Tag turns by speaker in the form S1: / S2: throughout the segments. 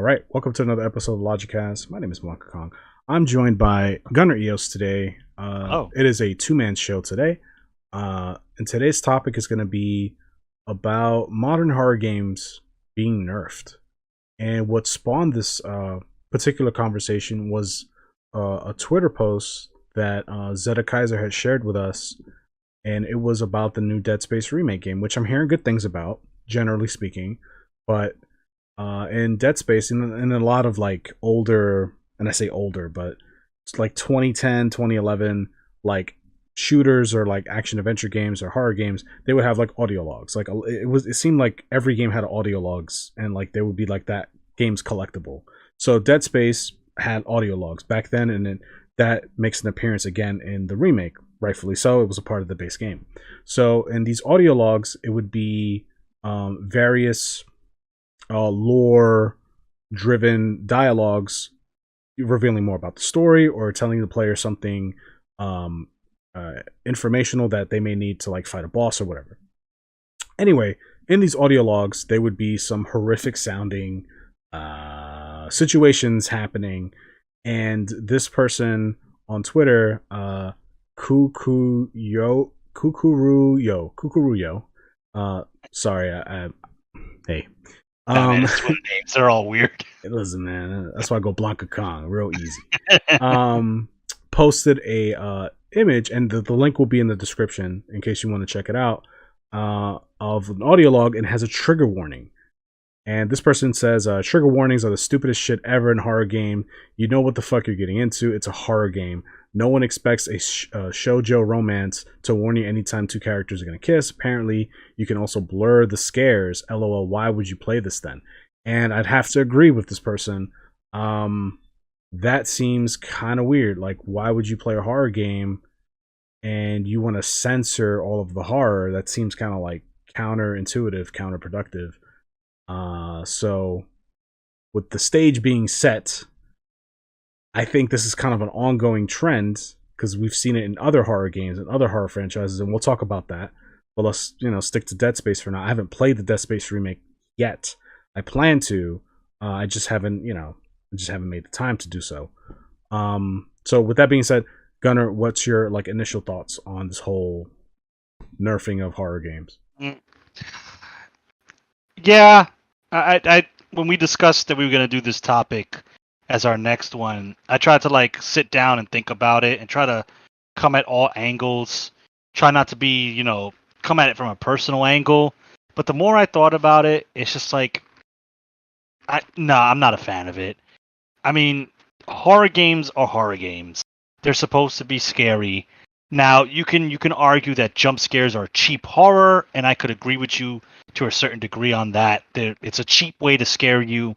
S1: right, welcome to another episode of LogiCast. My name is Blankakong. I'm joined by Gunner Eos today.
S2: Hello.
S1: It is a two-man show today. And today's topic is going to be about modern horror games being nerfed. And what spawned this particular conversation was a Twitter post that Zeta Kaiser had shared with us. And it was about the new Dead Space remake game, which I'm hearing good things about, generally speaking. But in Dead Space, in a lot of like older, and I say older, but it's like 2010, 2011, like shooters or like action adventure games or horror games, they would have like audio logs. Like it seemed like every game had audio logs, and like there would be like that game's collectible. So Dead Space had audio logs back then, and then that makes an appearance again in the remake, rightfully so. It was a part of the base game. So in these audio logs, it would be various lore driven dialogues revealing more about the story or telling the player something informational that they may need to like fight a boss or whatever. Anyway, in these audio logs, there would be some horrific sounding situations happening, and this person on Twitter, Kukuruyo, sorry, hey.
S2: Man, it's Twitter names. They're all weird.
S1: Listen, man, that's why I go Blankakong, real easy. Posted a image, and the link will be in the description in case you want to check it out, of an audio log, and has a trigger warning. And this person says, trigger warnings are the stupidest shit ever in horror game. You know what the fuck you're getting into. It's a horror game. No one expects a shoujo romance to warn you anytime two characters are going to kiss. Apparently, you can also blur the scares. LOL, why would you play this then? And I'd have to agree with this person. That seems kind of weird. Like, why would you play a horror game and you want to censor all of the horror? That seems kind of like counterintuitive, counterproductive. So, with the stage being set, I think this is kind of an ongoing trend because we've seen it in other horror games and other horror franchises, and we'll talk about that. But let's stick to Dead Space for now. I haven't played the Dead Space remake yet. I plan to. I just haven't made the time to do so. So with that being said, Gunnar, what's your like initial thoughts on this whole nerfing of horror games?
S2: Yeah, I when we discussed that we were gonna do this topic as our next one, I tried to like sit down and think about it and try to come at all angles. Try not to be, come at it from a personal angle. But the more I thought about it, it's just like, I'm not a fan of it. I mean, horror games are horror games. They're supposed to be scary. Now, you can argue that jump scares are cheap horror, and I could agree with you to a certain degree on that. It's a cheap way to scare you.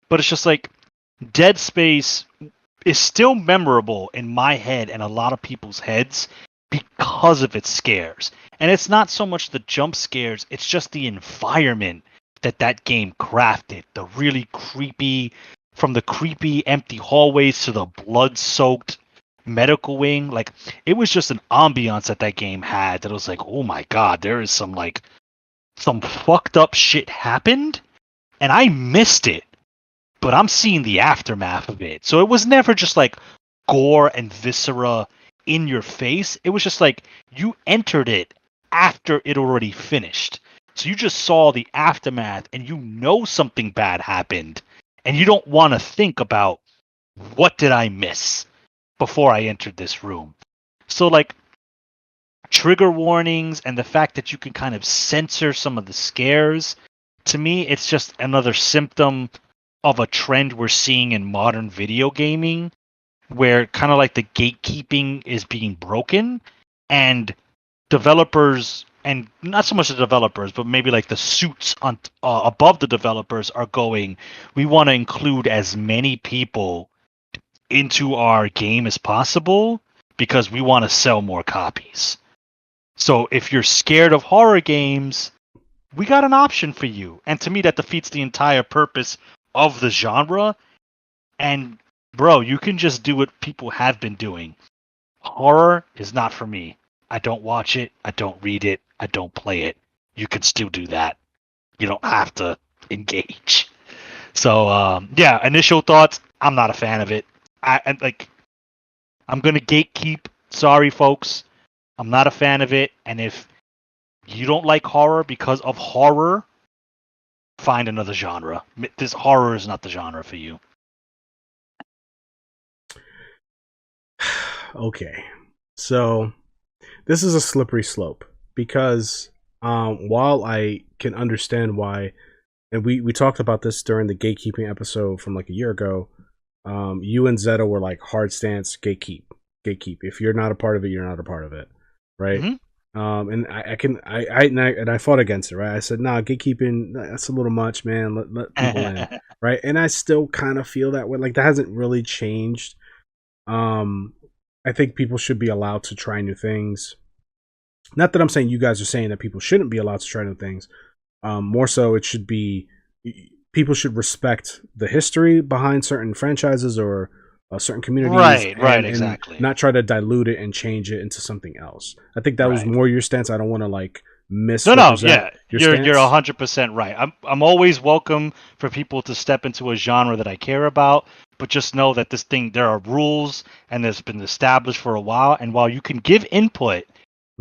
S2: But it's just like, Dead Space is still memorable in my head and a lot of people's heads because of its scares. And it's not so much the jump scares, it's just the environment that game crafted. The really creepy, from the creepy empty hallways to the blood-soaked medical wing. Like, it was just an ambiance that game had that was like, oh my god, there is some fucked up shit happened, and I missed it. But I'm seeing the aftermath of it. So it was never just like gore and viscera in your face. It was just like you entered it after it already finished. So you just saw the aftermath and you know something bad happened. And you don't want to think about, what did I miss before I entered this room? So like trigger warnings and the fact that you can kind of censor some of the scares, to me, it's just another symptom of a trend we're seeing in modern video gaming, where kind of like the gatekeeping is being broken, and developers, and not so much the developers, but maybe like the suits on above the developers are going, we want to include as many people into our game as possible because we want to sell more copies. So if you're scared of horror games, we got an option for you. And to me, that defeats the entire purpose of the genre. And bro, you can just do what people have been doing. Horror is not for me. I don't watch it, I don't read it, I don't play it. You can still do that. You don't have to engage. So yeah, initial thoughts. I'm not a fan of it. I'm gonna gatekeep. Sorry, folks. I'm not a fan of it. And if you don't like horror because of horror, find another genre. This horror is not the genre for you.
S1: Okay, so this is a slippery slope because while I can understand why, and we talked about this during the gatekeeping episode from like a year ago, you and Zeta were like hard stance gatekeep. If you're not a part of it, you're not a part of it, right? And I fought against it, right? I said, nah, gatekeeping, that's a little much, man. Let people in, right? And I still kind of feel that way. Like that hasn't really changed. I think people should be allowed to try new things. Not that I'm saying you guys are saying that people shouldn't be allowed to try new things. More so, it should be people should respect the history behind certain franchises or certain communities,
S2: right, exactly.
S1: and not try to dilute it and change it into something else. I think that was more your stance. I don't want to like misrepresent your stance.
S2: You're 100% right. I'm always welcome for people to step into a genre that I care about, but just know that there are rules and there's been established for a while. And while you can give input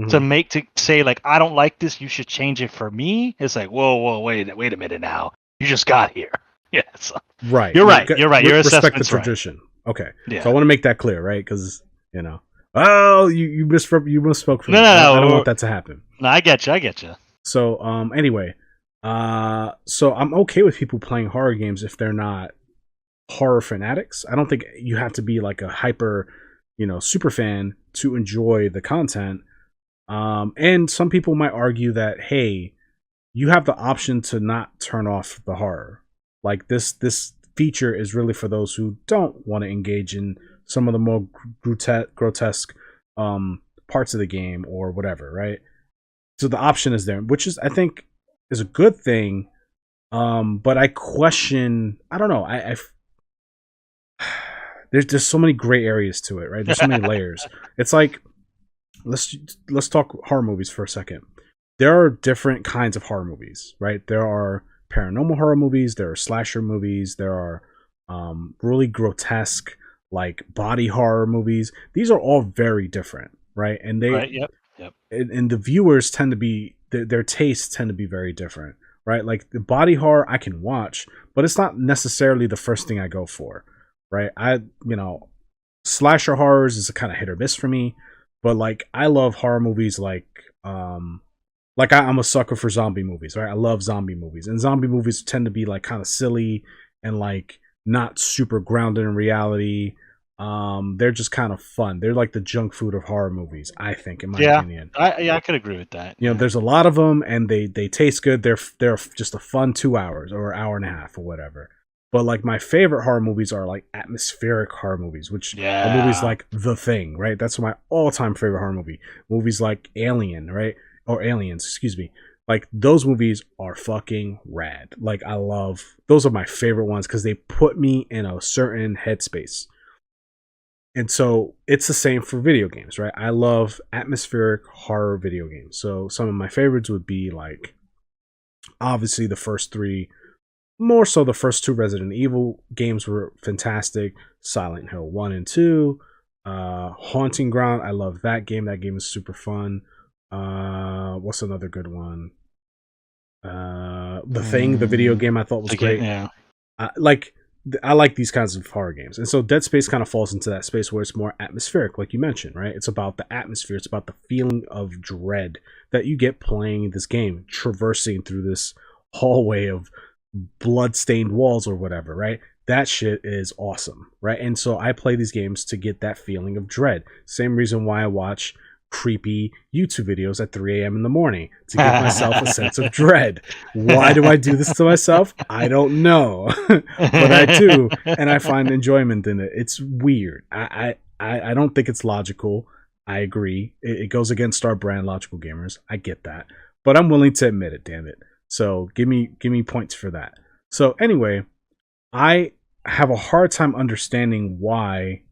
S2: to say like, I don't like this, you should change it for me. It's like, whoa, wait a minute now. You just got here. Yes.
S1: Right.
S2: You're right. Your
S1: respect the tradition. Right. Okay. Yeah. So I want to make that clear, right? Because you misspoke for me. No, I don't want that to happen.
S2: No, I get you.
S1: So anyway, so I'm okay with people playing horror games if they're not horror fanatics. I don't think you have to be like a hyper, super fan to enjoy the content. And some people might argue that, hey, you have the option to not turn off the horror. Like this feature is really for those who don't want to engage in some of the more grotesque parts of the game or whatever, right? So the option is there, which is, I think, is a good thing. But I question, I don't know, there's so many gray areas to it, right? There's so many layers. It's like, let's talk horror movies for a second. There are different kinds of horror movies, right? There are paranormal horror movies, there are slasher movies, there are really grotesque like body horror movies. These are all very different, right? And they
S2: yep.
S1: And the viewers tend to be their tastes tend to be very different, right? Like the body horror I can watch, but it's not necessarily the first thing I go for, right? Slasher horrors is a kind of hit or miss for me, but like I love horror movies I'm a sucker for zombie movies, right? I love zombie movies, and zombie movies tend to be like kind of silly and like not super grounded in reality. They're just kind of fun. They're like the junk food of horror movies, I think, in my opinion.
S2: I could agree with that.
S1: There's a lot of them, and they taste good. They're just a fun 2 hours or hour and a half or whatever. But like my favorite horror movies are like atmospheric horror movies, which are movies like The Thing, right? That's my all-time favorite horror movie. Movies like Alien, right? Or Aliens, excuse me. Like those movies are fucking rad. Like those are my favorite ones because they put me in a certain headspace. And so it's the same for video games, right? I love atmospheric horror video games. So some of my favorites would be like obviously the first three, more so the first two Resident Evil games were fantastic. Silent Hill 1 and 2, Haunting Ground, I love that game. That game is super fun. What's another good one? The Thing, the video game, I thought was great.
S2: Yeah.
S1: I like these kinds of horror games. And so Dead Space kind of falls into that space where it's more atmospheric, like you mentioned, right? It's about the atmosphere. It's about the feeling of dread that you get playing this game, traversing through this hallway of blood-stained walls or whatever, right? That shit is awesome, right? And so I play these games to get that feeling of dread. Same reason why I watch creepy YouTube videos at 3 a.m. in the morning to give myself a sense of dread. Why do I do this to myself? I don't know, but I do, and I find enjoyment in it. It's weird. I don't think it's logical. I agree. It goes against our brand, Logical Gamers. I get that, but I'm willing to admit it. Damn it. So give me points for that. So anyway, I have a hard time understanding why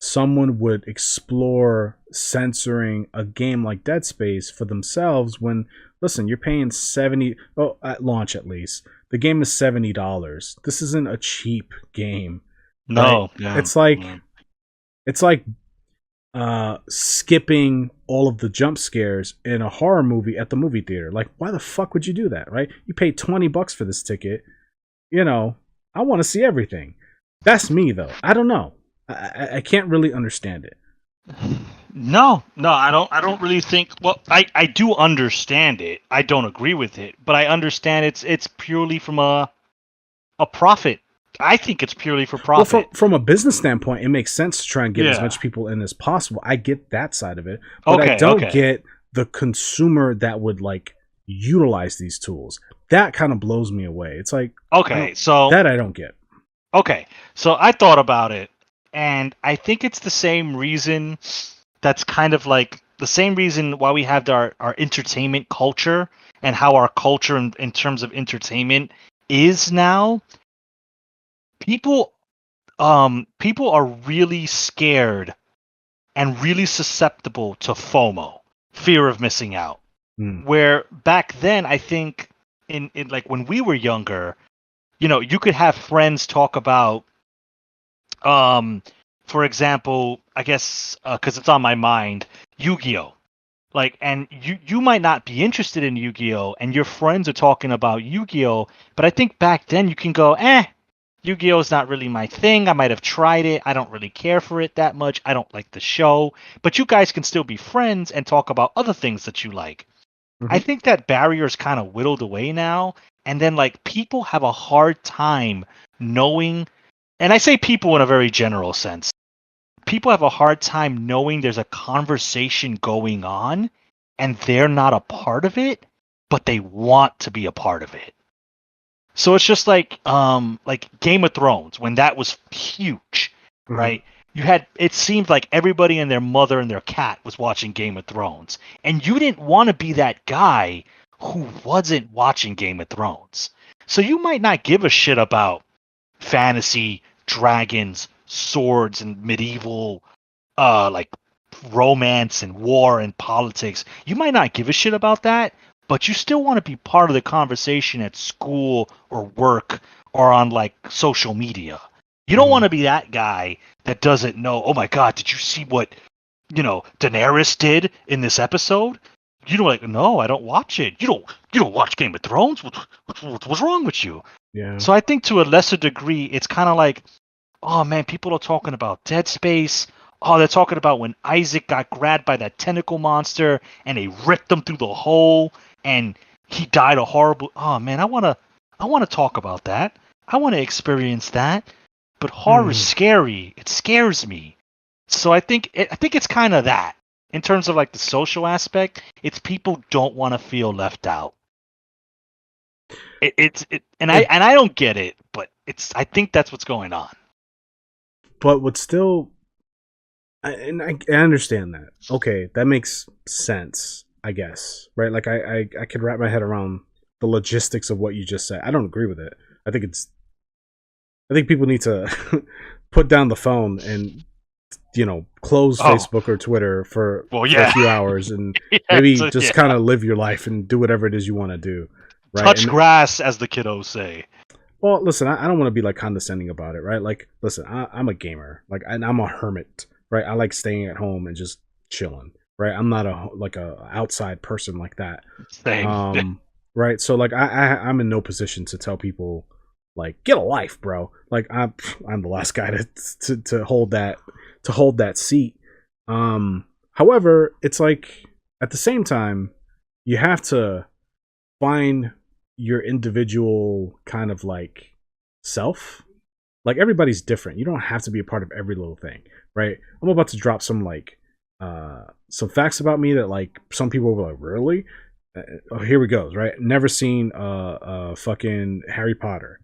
S1: someone would explore censoring a game like Dead Space for themselves when, listen, you're paying $70, at launch at least, The game is $70. This isn't a cheap game.
S2: No,
S1: right?
S2: yeah,
S1: It's like skipping all of the jump scares in a horror movie at the movie theater. Like, why the fuck would you do that, right? You paid $20 for this ticket. You know, I want to see everything. That's me, though. I don't know. I can't really understand it.
S2: No, I don't really think. Well, I do understand it. I don't agree with it, but I understand it's purely from a profit. I think it's purely for profit.
S1: Well, from a business standpoint, it makes sense to try and get as much people in as possible. I get that side of it, but I don't get the consumer that would like utilize these tools. That kind of blows me away. It's like,
S2: so
S1: that I don't get.
S2: Okay, so I thought about it, and I think it's the same reason. That's kind of like the same reason why we have our entertainment culture and how our culture in terms of entertainment is now. People are really scared and really susceptible to FOMO, fear of missing out. Where back then, I think in like when we were younger, you could have friends talk about, for example, I guess because it's on my mind, Yu-Gi-Oh. Like, and you might not be interested in Yu-Gi-Oh, and your friends are talking about Yu-Gi-Oh, but I think back then you can go, Yu-Gi-Oh is not really my thing. I might have tried it. I don't really care for it that much. I don't like the show. But you guys can still be friends and talk about other things that you like. Mm-hmm. I think that barrier is kind of whittled away now. And then, like, people have a hard time knowing, and I say people in a very general sense. People have a hard time knowing there's a conversation going on and they're not a part of it, but they want to be a part of it. So it's just like Game of Thrones, when that was huge, right? It seemed like everybody and their mother and their cat was watching Game of Thrones. And you didn't want to be that guy who wasn't watching Game of Thrones. So you might not give a shit about fantasy, dragons, swords, and medieval, like romance and war and politics. You might not give a shit about that, but you still want to be part of the conversation at school or work or on like social media. You don't want to be that guy that doesn't know, oh my God, did you see what, Daenerys did in this episode? No, I don't watch it. You don't watch Game of Thrones? What's wrong with you?
S1: Yeah.
S2: So I think to a lesser degree, it's kind of like, oh man, people are talking about Dead Space. Oh, they're talking about when Isaac got grabbed by that tentacle monster and they ripped him through the hole and he died a horrible. Oh man, I want to talk about that. I want to experience that. But horror is scary. It scares me. So I think it's kind of that in terms of like the social aspect. It's people don't want to feel left out. I don't get it, but I think that's what's going on.
S1: But what's still, I understand that. Okay, that makes sense, I guess, right? Like I could wrap my head around the logistics of what you just said. I don't agree with it. I think people need to put down the phone and close Facebook or Twitter for a few hours and maybe just kind of live your life and do whatever it is you want to do. Right?
S2: Touch grass, as the kiddos say.
S1: Well, listen, I don't want to be like condescending about it, right? Like, listen, I'm a gamer, like, and I'm a hermit, right? I like staying at home and just chilling, right? I'm not a outside person like that.
S2: Same.
S1: Right? So like, I'm in no position to tell people like, get a life, bro. Like, I'm the last guy to hold that seat. However, it's like at the same time, you have to find your individual kind of like self. Like, everybody's different. You don't have to be a part of every little thing, right? I'm about to drop some like some facts about me that like some people were like, really? Here we go, right? Never seen fucking Harry Potter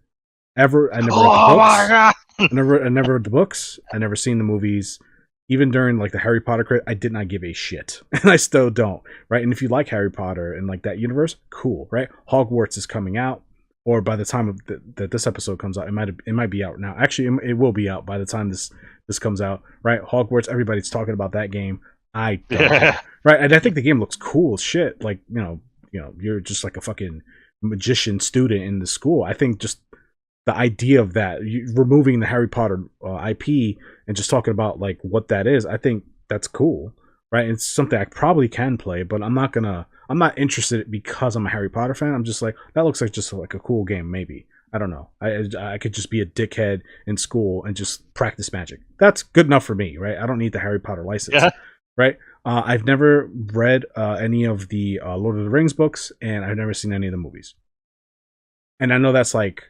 S1: ever. I never read the books. I never read the books. I never seen the movies. Even during like the Harry Potter crit, I did not give a shit, and I still don't, right? And if you like Harry Potter and like that universe, cool, right? Hogwarts is coming out, or by the time that this episode comes out, it might be out now. Actually, it will be out by the time this comes out, right? Hogwarts, everybody's talking about that game. I don't care, right? And I think the game looks cool as shit. Like, you're just like a fucking magician student in the school. I think just the idea of that, removing the Harry Potter IP and just talking about like what that is, I think that's cool, right? It's something I probably can play, but I'm not interested because I'm a Harry Potter fan. I'm just like, that looks like just like a cool game, maybe. I don't know. I could just be a dickhead in school and just practice magic. That's good enough for me, right? I don't need the Harry Potter license, right? I've never read any of the Lord of the Rings books, and I've never seen any of the movies. And I know that's like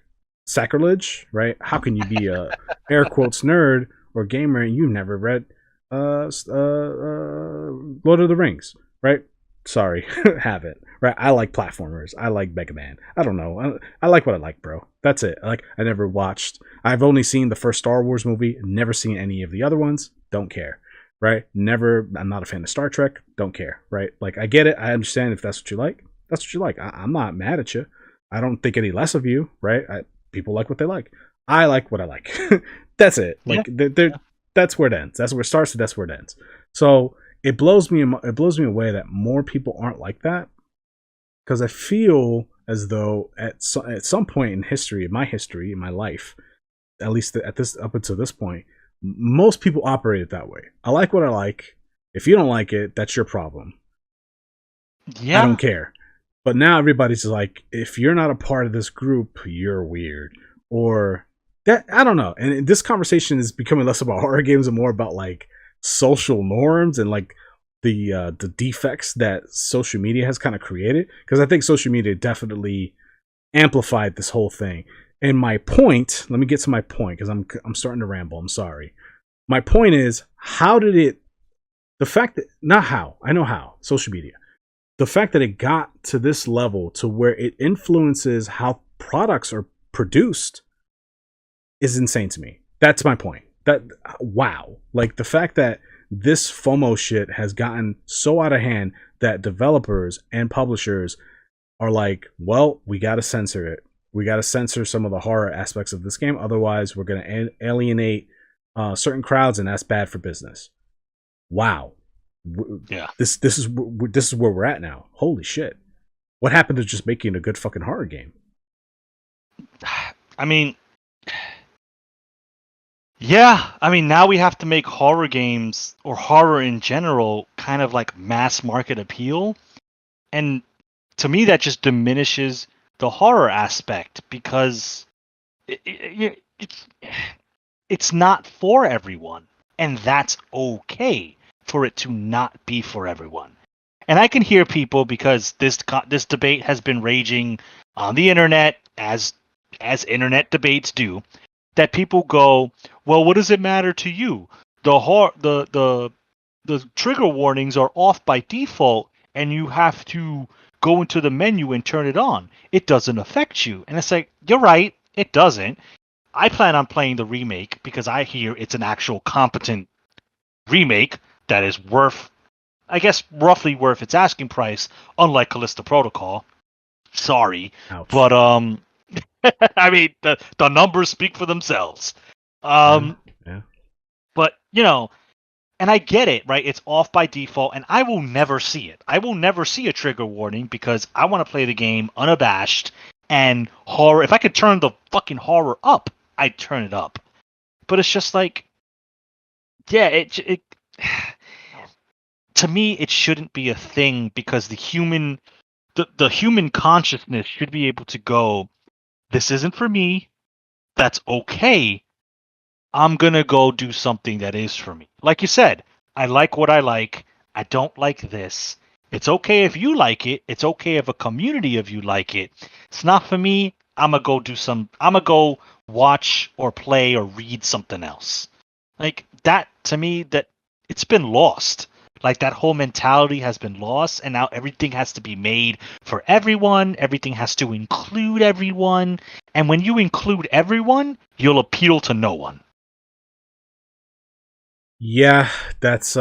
S1: sacrilege, right? How can you be a air quotes nerd or gamer and you've never read Lord of the Rings, right? Sorry, have it, right? I like platformers. I like Mega Man. I don't know. I like what I like, bro. That's it. Like, I never watched. I've only seen the first Star Wars movie. Never seen any of the other ones. Don't care, right? Never. I'm not a fan of Star Trek. Don't care, right? Like, I get it. I understand if that's what you like. That's what you like. I'm not mad at you. I don't think any less of you, right? People like what they like. I like what I like. That's it. Like, that's where it ends. That's where it starts, and that's where it ends. So it blows me away that more people aren't like that, because I feel as though at some point in history, in my life, at least up until this point, most people operated that way. I like what I like. If you don't like it, that's your problem.
S2: Yeah.
S1: I don't care. But now everybody's like, if you're not a part of this group, you're weird. Or that, I don't know. And this conversation is becoming less about horror games and more about like social norms and like the defects that social media has kind of created. Because I think social media definitely amplified this whole thing. And my point, let me get to my point, because I'm starting to ramble. I'm sorry. My point is, how did it? The fact that, not how, I know how, social media. The fact that it got to this level to where it influences how products are produced is insane to me. That's my point. That, wow. Like, the fact that this FOMO shit has gotten so out of hand that developers and publishers are like, well, we got to censor it. We got to censor some of the horror aspects of this game. Otherwise, we're going to alienate certain crowds, and that's bad for business. Wow.
S2: Yeah.
S1: This is where we're at now. Holy shit. What happened to just making a good fucking horror game?
S2: I mean, yeah. I mean, now we have to make horror games or horror in general kind of like mass market appeal. And to me, that just diminishes the horror aspect, because it's not for everyone. And that's okay for it to not be for everyone. And I can hear people, because this debate has been raging on the internet, as internet debates do, that people go, well, what does it matter to you? The trigger warnings are off by default, and you have to go into the menu and turn it on. It doesn't affect you. And it's like, you're right, it doesn't. I plan on playing the remake because I hear it's an actual competent remake that is worth, I guess, roughly worth its asking price, unlike Callisto Protocol. Sorry.
S1: Ouch.
S2: But I mean, the numbers speak for themselves.
S1: Yeah.
S2: But, you know, and I get it, right? It's off by default, and I will never see it. I will never see a trigger warning, because I want to play the game unabashed, and horror. If I could turn the fucking horror up, I'd turn it up. But it's just like, yeah, it to me, it shouldn't be a thing, because the human consciousness should be able to go, this isn't for me. That's okay. I'm going to go do something that is for me. Like you said, I like what I like. I don't like this. It's okay if you like it. It's okay if a community of you like it. It's not for me. I'm going to go watch or play or read something else. Like that, to me, that it's been lost. Like, that whole mentality has been lost, and now everything has to be made for everyone. Everything has to include everyone. And when you include everyone, you'll appeal to no one.
S1: Yeah, that's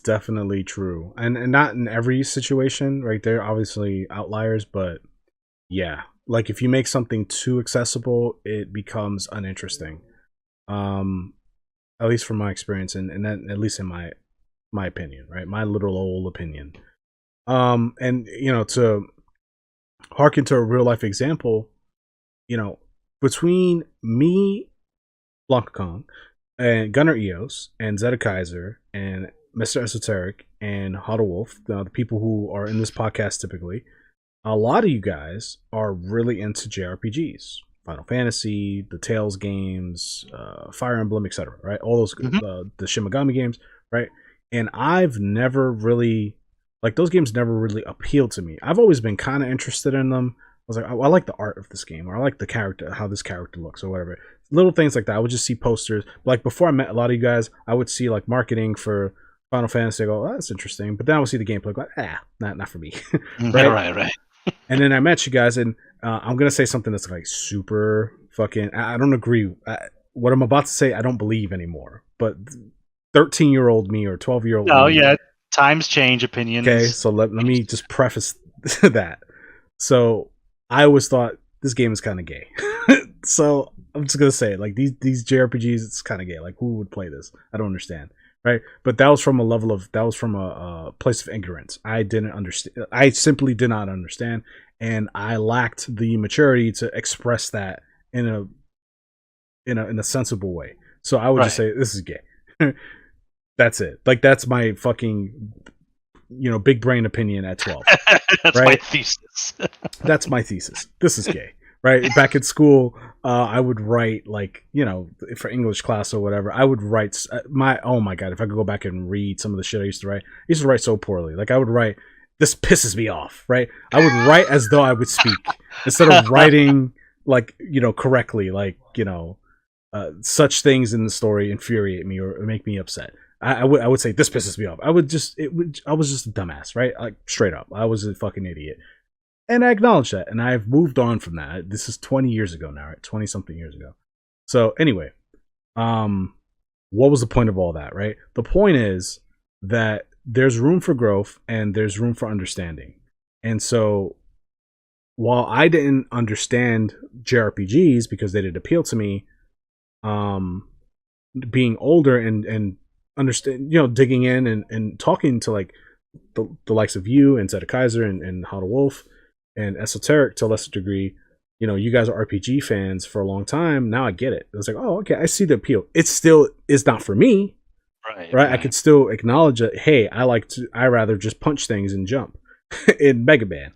S1: definitely true. And not in every situation, right? There are obviously outliers, but yeah. Like, if you make something too accessible, it becomes uninteresting. At least from my experience, and that, at least in my opinion, right? My little old opinion. And you know, to harken to a real life example, between me, Blankakong, and Gunner Eos, and Zeta and Mr. Esoteric, and Huddle Wolf, the people who are in this podcast typically, a lot of you guys are really into JRPGs. Final Fantasy, the Tales games, Fire Emblem, etc. Right? All those, the Shimigami games, right? And I've never really, those games never really appealed to me. I've always been kind of interested in them. I was like, I like the art of this game, or I like the character, how this character looks, or whatever. Little things like that. I would just see posters. Like before I met a lot of you guys, I would see like marketing for Final Fantasy. I go, oh, that's interesting. But then I would see the gameplay, like, not for me.
S2: Right.
S1: And then I met you guys, and I'm gonna say something that's like super fucking. I don't agree. What I'm about to say, I don't believe anymore. But 13-year-old me or 12-year-old.
S2: Oh,
S1: me,
S2: yeah. Times change, opinions.
S1: Okay, so let me just preface that. So I always thought this game is kind of gay. So I'm just gonna say, like, these JRPGs, it's kind of gay. Like, who would play this? I don't understand, right? But that was from a place of ignorance. I didn't understand. I simply did not understand, and I lacked the maturity to express that in a sensible way. So I would just say this is gay. That's it. Like, that's my fucking big brain opinion at 12.
S2: That's
S1: right?
S2: my thesis.
S1: That's my thesis. This is gay. Right? Back at school, I would write, like, for English class or whatever, I would write oh my God, if I could go back and read some of the shit I used to write so poorly. Like, I would write, this pisses me off, right? I would write as though I would speak instead of writing, like, correctly, like, such things in the story infuriate me or make me upset. I would say, this pisses me off. I was just a dumbass, right? Like, straight up. I was a fucking idiot. And I acknowledge that, and I've moved on from that. This is 20 years ago now, right? 20-something years ago. So anyway, what was the point of all that, right? The point is that there's room for growth and there's room for understanding. And so while I didn't understand JRPGs because they didn't appeal to me, being older and understand, digging in and talking to, like, the likes of you and Zeta Kaiser and How to Wolf and Esoteric to a lesser degree, you guys are RPG fans for a long time. Now I get it. It's like, oh, okay, I see the appeal. It still is not for me, right? I could still acknowledge that. Hey, I rather just punch things and jump in Mega Man,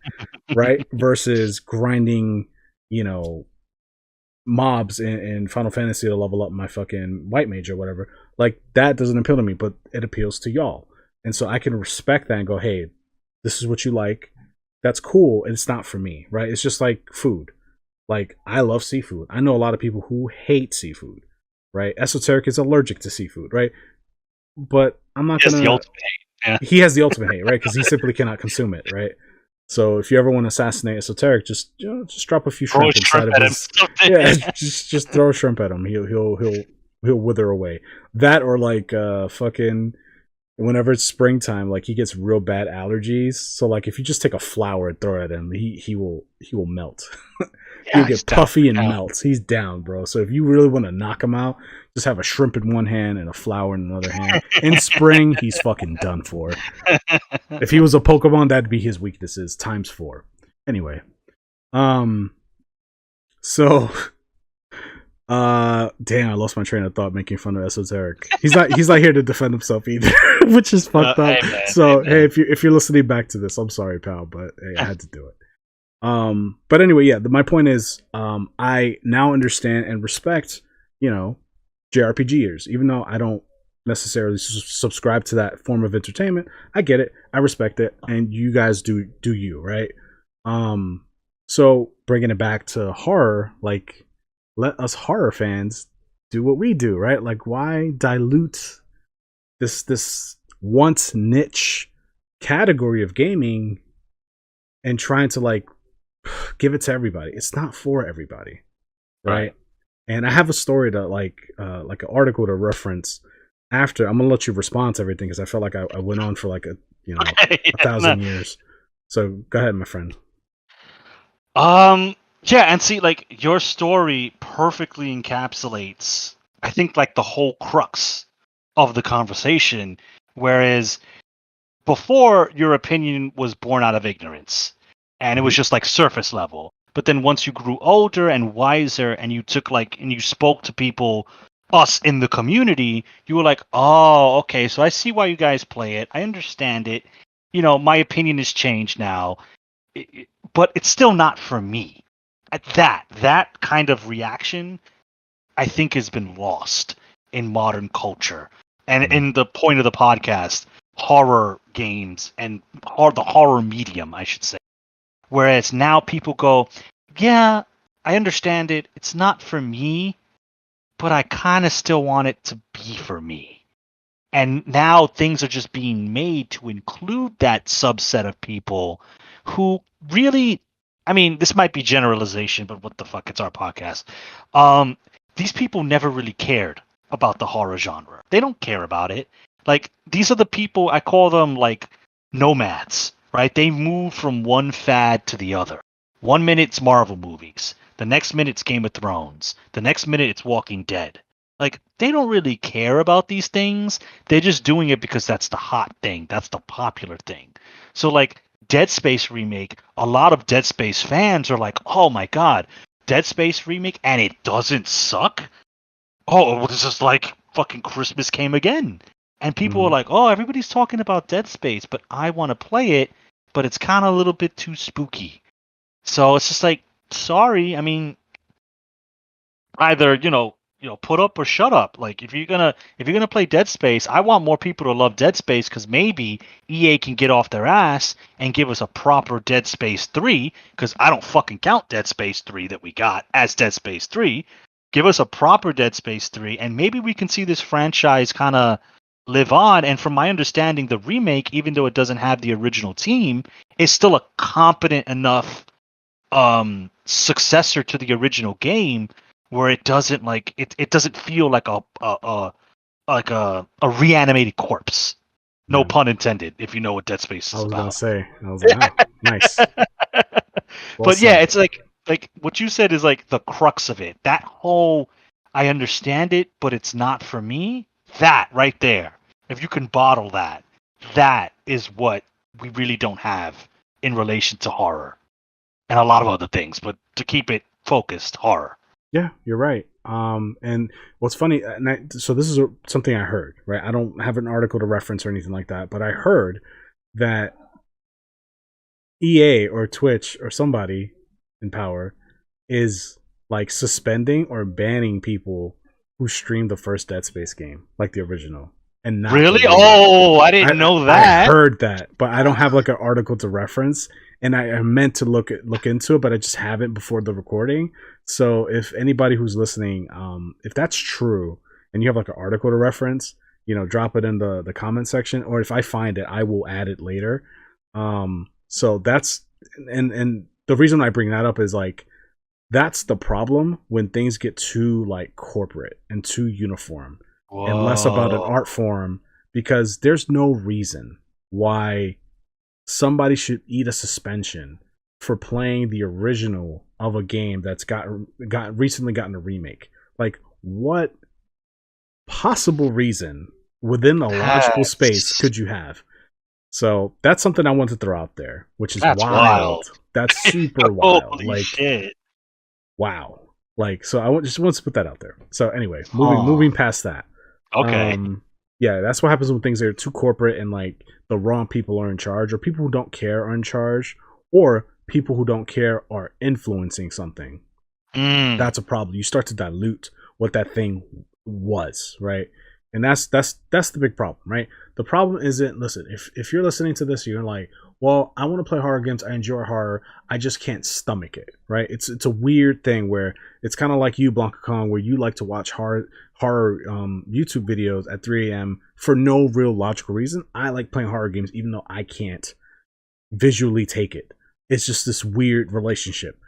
S1: right? Versus grinding, mobs in Final Fantasy to level up my fucking white mage or whatever. Like, that doesn't appeal to me, but it appeals to y'all, and so I can respect that and go, hey, this is what you like. That's cool. It's not for me, right? It's just like food. Like, I love seafood. I know a lot of people who hate seafood, right? Esoteric is allergic to seafood, right? But I'm not gonna.
S2: The ultimate hate. Yeah.
S1: He has the ultimate hate, right? Because he simply cannot consume it, right? So if you ever want to assassinate Esoteric, just drop a few shrimp inside of his. Yeah, just throw a shrimp at him. He'll wither away. That, or like fucking. Whenever it's springtime, like, he gets real bad allergies. So, like, if you just take a flower and throw it at him, he will melt. He'll get puffy and melts. He's down, bro. So if you really want to knock him out, just have a shrimp in one hand and a flower in another hand. In spring, he's fucking done for. If he was a Pokemon, that'd be his weaknesses times 4. Anyway, so. Damn, I lost my train of thought making fun of Esoteric. He's not here to defend himself either, which is fucked up. Amen, so amen. Hey, if you're listening back to this, I'm sorry, pal, but hey, I had to do it. But anyway, yeah, my point is, I now understand and respect, JRPGers, even though I don't necessarily subscribe to that form of entertainment. I get it, I respect it, and you guys do you, right? So bringing it back to horror, like, let us horror fans do what we do, right? Like, why dilute this once niche category of gaming and trying to, like, give it to everybody? It's not for everybody, right? And I have a story to like an article to reference after. I'm gonna let you respond to everything because I felt like I went on for like a 1,000 years. So go ahead, my friend.
S2: Yeah, and see, like, your story perfectly encapsulates, I think, like, the whole crux of the conversation. Whereas before, your opinion was born out of ignorance, and it was just like surface level. But then once you grew older and wiser, and you took and you spoke to people, us in the community, you were like, oh, okay, so I see why you guys play it. I understand it. My opinion has changed now, but it's still not for me. That kind of reaction, I think, has been lost in modern culture. And in the point of the podcast, horror games and the horror medium, I should say. Whereas now people go, yeah, I understand it. It's not for me, but I kind of still want it to be for me. And now things are just being made to include that subset of people who really, I mean, this might be generalization, but what the fuck, it's our podcast. These people never really cared about the horror genre. They don't care about it. Like, these are the people, I call them like nomads, right? They move from one fad to the other. 1 minute it's Marvel movies. The next minute it's Game of Thrones. The next minute it's Walking Dead. Like, they don't really care about these things. They're just doing it because that's the hot thing. That's the popular thing. So, like, Dead Space remake, a lot of Dead Space fans are like, oh my god, Dead Space remake, and it doesn't suck? Oh, this is like fucking Christmas came again. And people are like, oh, everybody's talking about Dead Space, but I want to play it, but it's kind of a little bit too spooky. So it's just like, sorry, I mean, either, put up or shut up. Like, if you're gonna play Dead Space, I want more people to love Dead Space, because maybe EA can get off their ass and give us a proper Dead Space 3, because I don't fucking count Dead Space 3 that we got as Dead Space 3. Give us a proper Dead Space 3, and maybe we can see this franchise kind of live on. And from my understanding, the remake, even though it doesn't have the original team, is still a competent enough successor to the original game, where it doesn't it doesn't feel like a reanimated corpse. No pun intended, if you know what Dead Space is about.
S1: I was like, oh, nice.
S2: Well, but yeah, it's like what you said is like the crux of it. That whole, I understand it, but it's not for me. That right there, if you can bottle that, that is what we really don't have in relation to horror and a lot of other things. But to keep it focused, horror.
S1: Yeah, you're right. And what's funny, so this is something I heard, right? I don't have an article to reference or anything like that, but I heard that EA or Twitch or somebody in power is like suspending or banning people who streamed the first Dead Space game, like the original. And not
S2: really? Oh, I didn't know that.
S1: I heard that, but I don't have like an article to reference, and I meant to look into it, but I just haven't before the recording. So if anybody who's listening, if that's true and you have like an article to reference, drop it in the comment section, or if I find it, I will add it later. So that's and the reason I bring that up is like, that's the problem when things get too like corporate and too uniform. Whoa. And less about an art form, because there's no reason why somebody should eat a suspension for playing the original of a game that's recently gotten a remake. Like, what possible reason within a logical space could you have? So that's something I want to throw out there, which is wild. That's super wild. Like,
S2: shit.
S1: Wow. Like, so I just want to put that out there. So anyway, moving past that.
S2: Okay.
S1: Yeah, that's what happens when things are too corporate and like the wrong people are in charge, or people who don't care are in charge, or people who don't care are influencing something. That's a problem. You start to dilute what that thing was, right? And that's the big problem, right? The problem isn't, listen, if you're listening to this, you're like, well, I want to play horror games, I enjoy horror, I just can't stomach it, right? It's a weird thing where it's kind of like you, Blankakong, where you like to watch horror YouTube videos at 3 a.m. for no real logical reason. I like playing horror games even though I can't visually take it. It's just this weird relationship.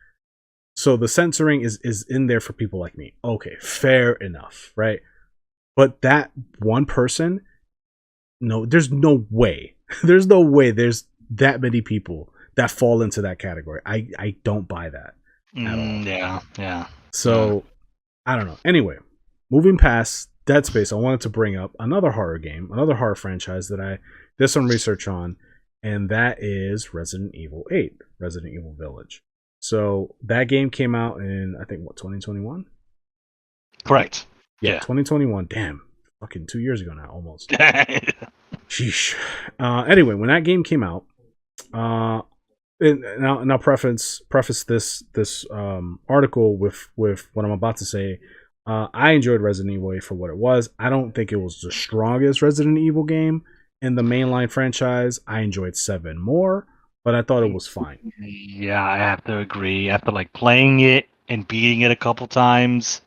S1: So the censoring is in there for people like me. Okay, fair enough, right? But that one person, no, there's no way. There's no way there's that many people that fall into that category. I don't buy that at all.
S2: Yeah.
S1: So, I don't know. Anyway, moving past Dead Space, I wanted to bring up another horror game, another horror franchise that I did some research on. and that is Resident Evil 8, Resident Evil Village. So that game came out in, I think, what, 2021?
S2: Correct.
S1: Yeah, 2021. Damn, fucking 2 years ago now, almost. Sheesh. Anyway, when that game came out, and now preface this article with what I'm about to say. I enjoyed Resident Evil 8 for what it was. I don't think it was the strongest Resident Evil game in the mainline franchise. I enjoyed 7 more, but I thought it was fine.
S2: Yeah, I have to agree. After like playing it and beating it a couple times,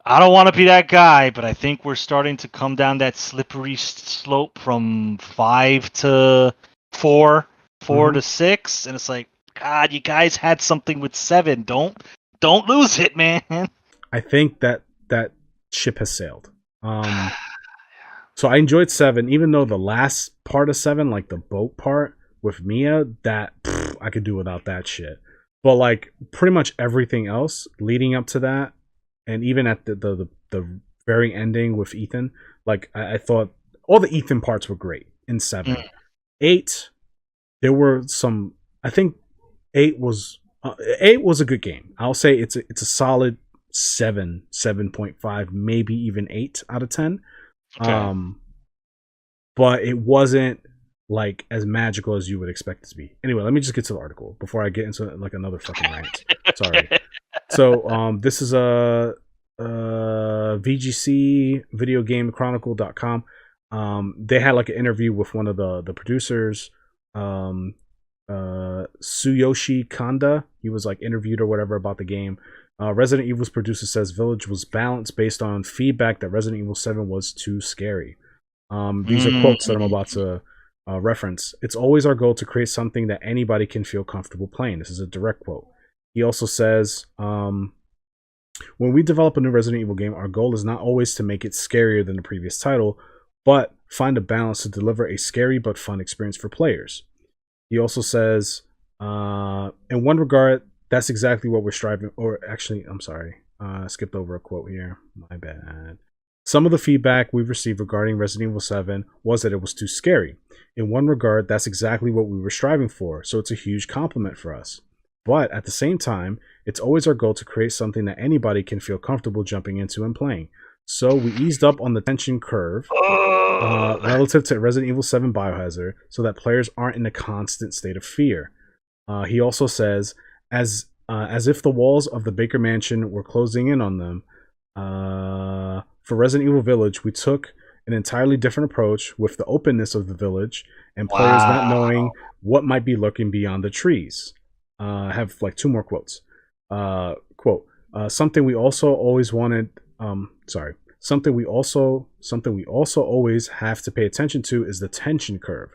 S2: I don't want to be that guy, but I think we're starting to come down that slippery slope from 5 to 4, 4 to 6, and it's like, God, you guys had something with 7. Don't lose it, man.
S1: I think that ship has sailed. So I enjoyed 7, even though the last part of 7, like the boat part with Mia, that I could do without that shit. But like pretty much everything else leading up to that, and even at the very ending with Ethan, like I thought all the Ethan parts were great in 7. 8, there were some. I think 8 was a good game. I'll say it's a solid 7, 7.5, maybe even 8 out of 10. Okay. But it wasn't like as magical as you would expect it to be. Anyway, let me just get to the article before I get into like another fucking rant. Sorry. So this is a VGC videogamechronicle.com. They had like an interview with one of the producers, Tsuyoshi Kanda. He was like interviewed or whatever about the game. Resident Evil's producer says Village was balanced based on feedback that Resident Evil 7 was too scary. These are quotes that I'm about to reference. It's always our goal to create something that anybody can feel comfortable playing. This is a direct quote. He also says, when we develop a new Resident Evil game, our goal is not always to make it scarier than the previous title, but find a balance to deliver a scary but fun experience for players. He also says, in one regard, that's exactly what we're striving. Or actually, I'm sorry, I skipped over a quote here. My bad. Some of the feedback we've received regarding Resident Evil 7 was that it was too scary. In one regard, that's exactly what we were striving for, so it's a huge compliment for us. But at the same time, it's always our goal to create something that anybody can feel comfortable jumping into and playing. So we eased up on the tension curve relative to Resident Evil 7 Biohazard so that players aren't in a constant state of fear. He also says, as if the walls of the Baker Mansion were closing in on them, for Resident Evil Village, we took an entirely different approach with the openness of the village and players not knowing what might be lurking beyond the trees. I have like 2 more quotes. Quote, something we also always wanted, something we also always have to pay attention to is the tension curve.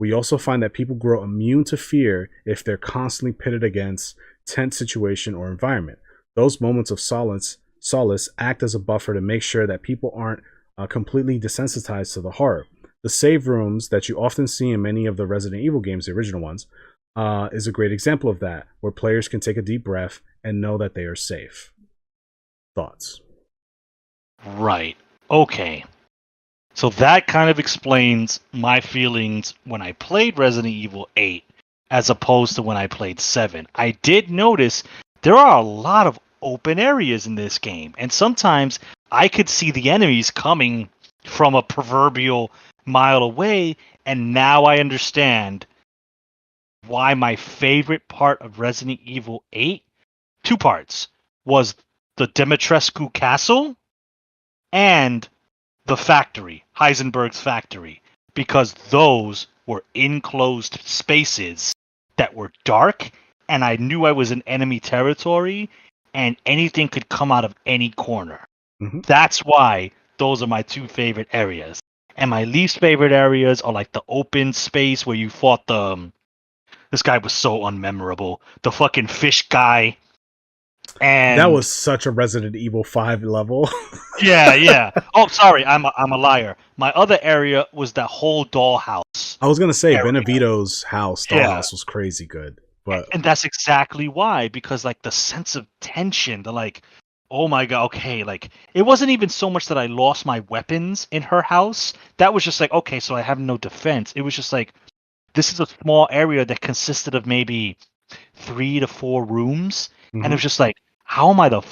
S1: We also find that people grow immune to fear if they're constantly pitted against tense situation or environment. Those moments of solace act as a buffer to make sure that people aren't completely desensitized to the horror. The save rooms that you often see in many of the Resident Evil games, the original ones, is a great example of that, where players can take a deep breath and know that they are safe. Thoughts?
S2: Right. Okay. So that kind of explains my feelings when I played Resident Evil 8 as opposed to when I played 7. I did notice there are a lot of open areas in this game, and sometimes I could see the enemies coming from a proverbial mile away, and now I understand why my favorite part of Resident Evil 8, 2 parts, was the Dimitrescu Castle and the factory, Heisenberg's factory, because those were enclosed spaces that were dark, and I knew I was in enemy territory, and anything could come out of any corner. Mm-hmm. That's why those are my 2 favorite areas. And my least favorite areas are like the open space where you fought this guy was so unmemorable. The fucking fish guy. And
S1: that was such a Resident Evil 5 level.
S2: yeah. Oh, sorry, I'm a liar. My other area was that whole dollhouse.
S1: I was gonna say Benevito's dollhouse was crazy good. But
S2: and that's exactly why, because like the sense of tension, the like, oh my god, okay, like it wasn't even so much that I lost my weapons in her house. That was just like, okay, so I have no defense. It was just like this is a small area that consisted of maybe 3 to 4 rooms, and it was just like, how am I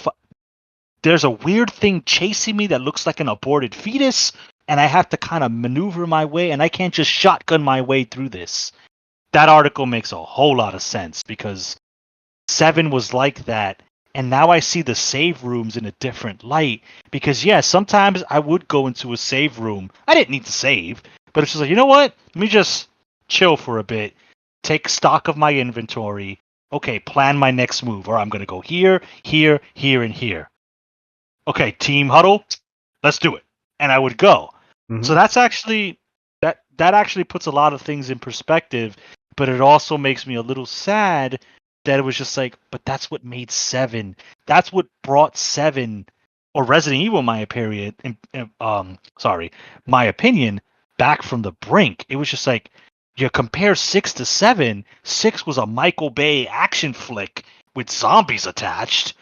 S2: there's a weird thing chasing me that looks like an aborted fetus, and I have to kind of maneuver my way, and I can't just shotgun my way through this. That article makes a whole lot of sense, because 7 was like that, and now I see the save rooms in a different light, because sometimes I would go into a save room. I didn't need to save, but it's just like, you know what? Let me just chill for a bit, take stock of my inventory. Okay, plan my next move, or I'm going to go here, here, here, and here. Okay, team huddle, let's do it. And I would go. So that's actually, that actually puts a lot of things in perspective, but it also makes me a little sad that it was just like, but that's what made 7. That's what brought 7, or Resident Evil, my opinion, back from the brink. It was just like, you compare 6 to 7, 6 was a Michael Bay action flick with zombies attached.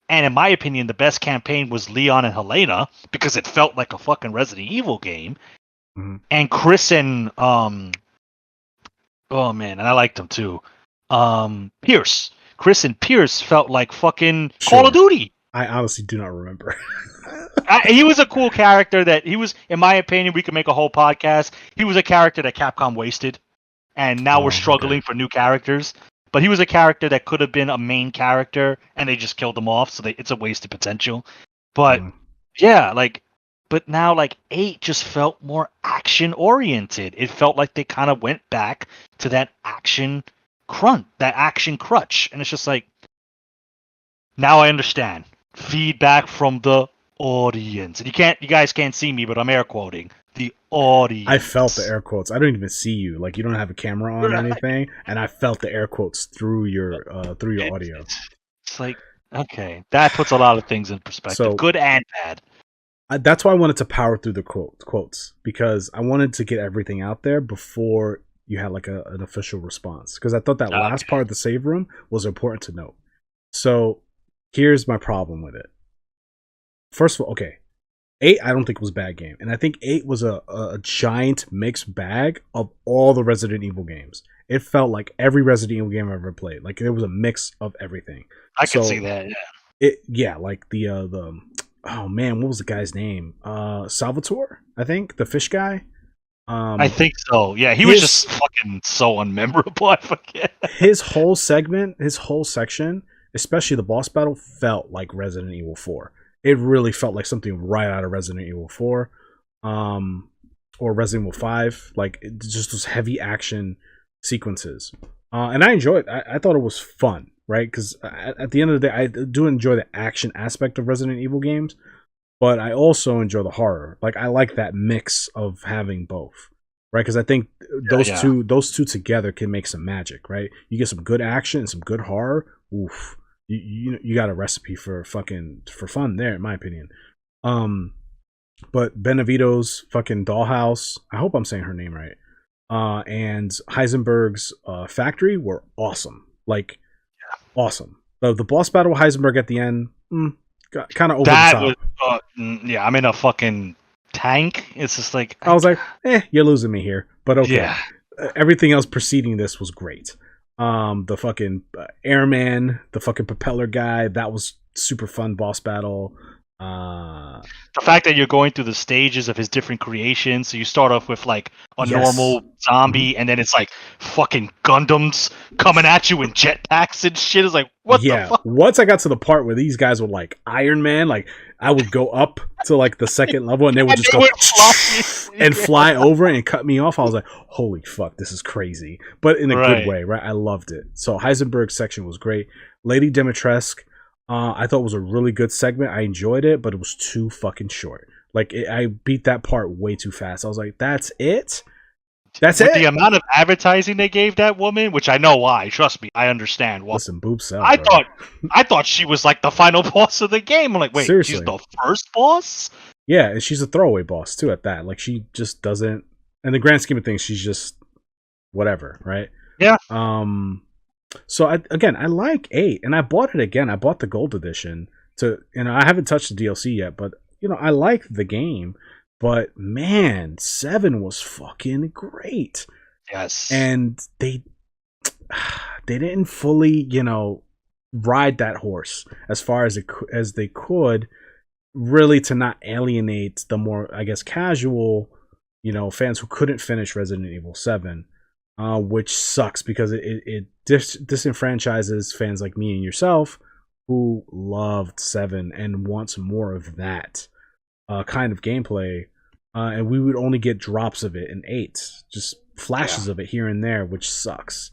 S2: And in my opinion, the best campaign was Leon and Helena, because it felt like a fucking Resident Evil game. And Chris and and I liked them too. Pierce. Chris and Pierce felt like fucking Call of Duty.
S1: I honestly do not remember.
S2: He was a cool character that he was, in my opinion, we could make a whole podcast. He was a character that Capcom wasted, and now we're struggling for new characters. But he was a character that could have been a main character, and they just killed him off, so it's a wasted potential. But but now 8 just felt more action oriented. It felt like they kind of went back to that action crutch, and it's just like, now I understand. Feedback from the audience, and you guys can't see me, but I'm air quoting the audience.
S1: I felt the air quotes. I don't even see you. Like, you don't have a camera on or anything, and I felt the air quotes through your audio.
S2: It's like, okay, that puts a lot of things in perspective, so, good and bad.
S1: That's why I wanted to power through the quotes, because I wanted to get everything out there before you had like an official response, because I thought that last part of the save room was important to note. So here's my problem with it. First of all, 8 I don't think was a bad game, and I think 8 was a giant mixed bag of all the Resident Evil games. It felt like every Resident Evil game I've ever played. Like, there was a mix of everything.
S2: I can see that, yeah.
S1: Like the oh man, what was the guy's name? Salvatore, I think, the fish guy.
S2: I think so. Yeah, he was just fucking so unmemorable. I forget.
S1: His whole section, especially the boss battle, felt like Resident Evil 4. It really felt like something right out of Resident Evil 4, or Resident Evil 5. Like, it just was heavy action sequences, and I enjoyed it. I thought it was fun, right? Because at the end of the day, I do enjoy the action aspect of Resident Evil games, but I also enjoy the horror. Like, I like that mix of having both, right? Because I think those two together can make some magic, right? You get some good action and some good horror. Oof. You got a recipe for fun there, in my opinion. But Benevito's fucking dollhouse, I hope I'm saying her name right, and Heisenberg's factory were awesome. Like, awesome. The boss battle with Heisenberg at the end, kind of over the top.
S2: I'm in a fucking tank. It's just like,
S1: I was like, you're losing me here, but okay. Yeah. Everything else preceding this was great. The fucking airman, the fucking propeller guy, that was super fun boss battle.
S2: The fact that you're going through the stages of his different creations, so you start off with like a normal zombie, and then it's like fucking Gundams coming at you in jetpacks and shit. Is like, what the fuck?
S1: Once I got to the part where these guys were like Iron Man, like, I would go up to like the second level, and they would just fly over and cut me off. I was like, holy fuck, this is crazy, but in a good way, right? I loved it. So Heisenberg's section was great. Lady Dimitrescu, I thought was a really good segment. I enjoyed it, but it was too fucking short. Like, I beat that part way too fast. I was like, that's it? That's it?
S2: The amount of advertising they gave that woman, which I know why. Trust me, I understand why.
S1: Listen, boobs sell.
S2: I thought she was like the final boss of the game. I'm like, wait, seriously? She's the first boss?
S1: Yeah, and she's a throwaway boss too at that. Like, she just doesn't, in the grand scheme of things, she's just whatever, right?
S2: Yeah.
S1: So I like 8, and I bought it again. I bought the gold edition I haven't touched the DLC yet, but I like the game. But man, 7 was fucking great.
S2: Yes.
S1: And they didn't fully, ride that horse as far as they could, really, to not alienate the more, I guess, casual, fans who couldn't finish Resident Evil 7, which sucks because it disenfranchises fans like me and yourself who loved 7 and wants more of that kind of gameplay. And we would only get drops of it in 8, just flashes of it here and there, which sucks,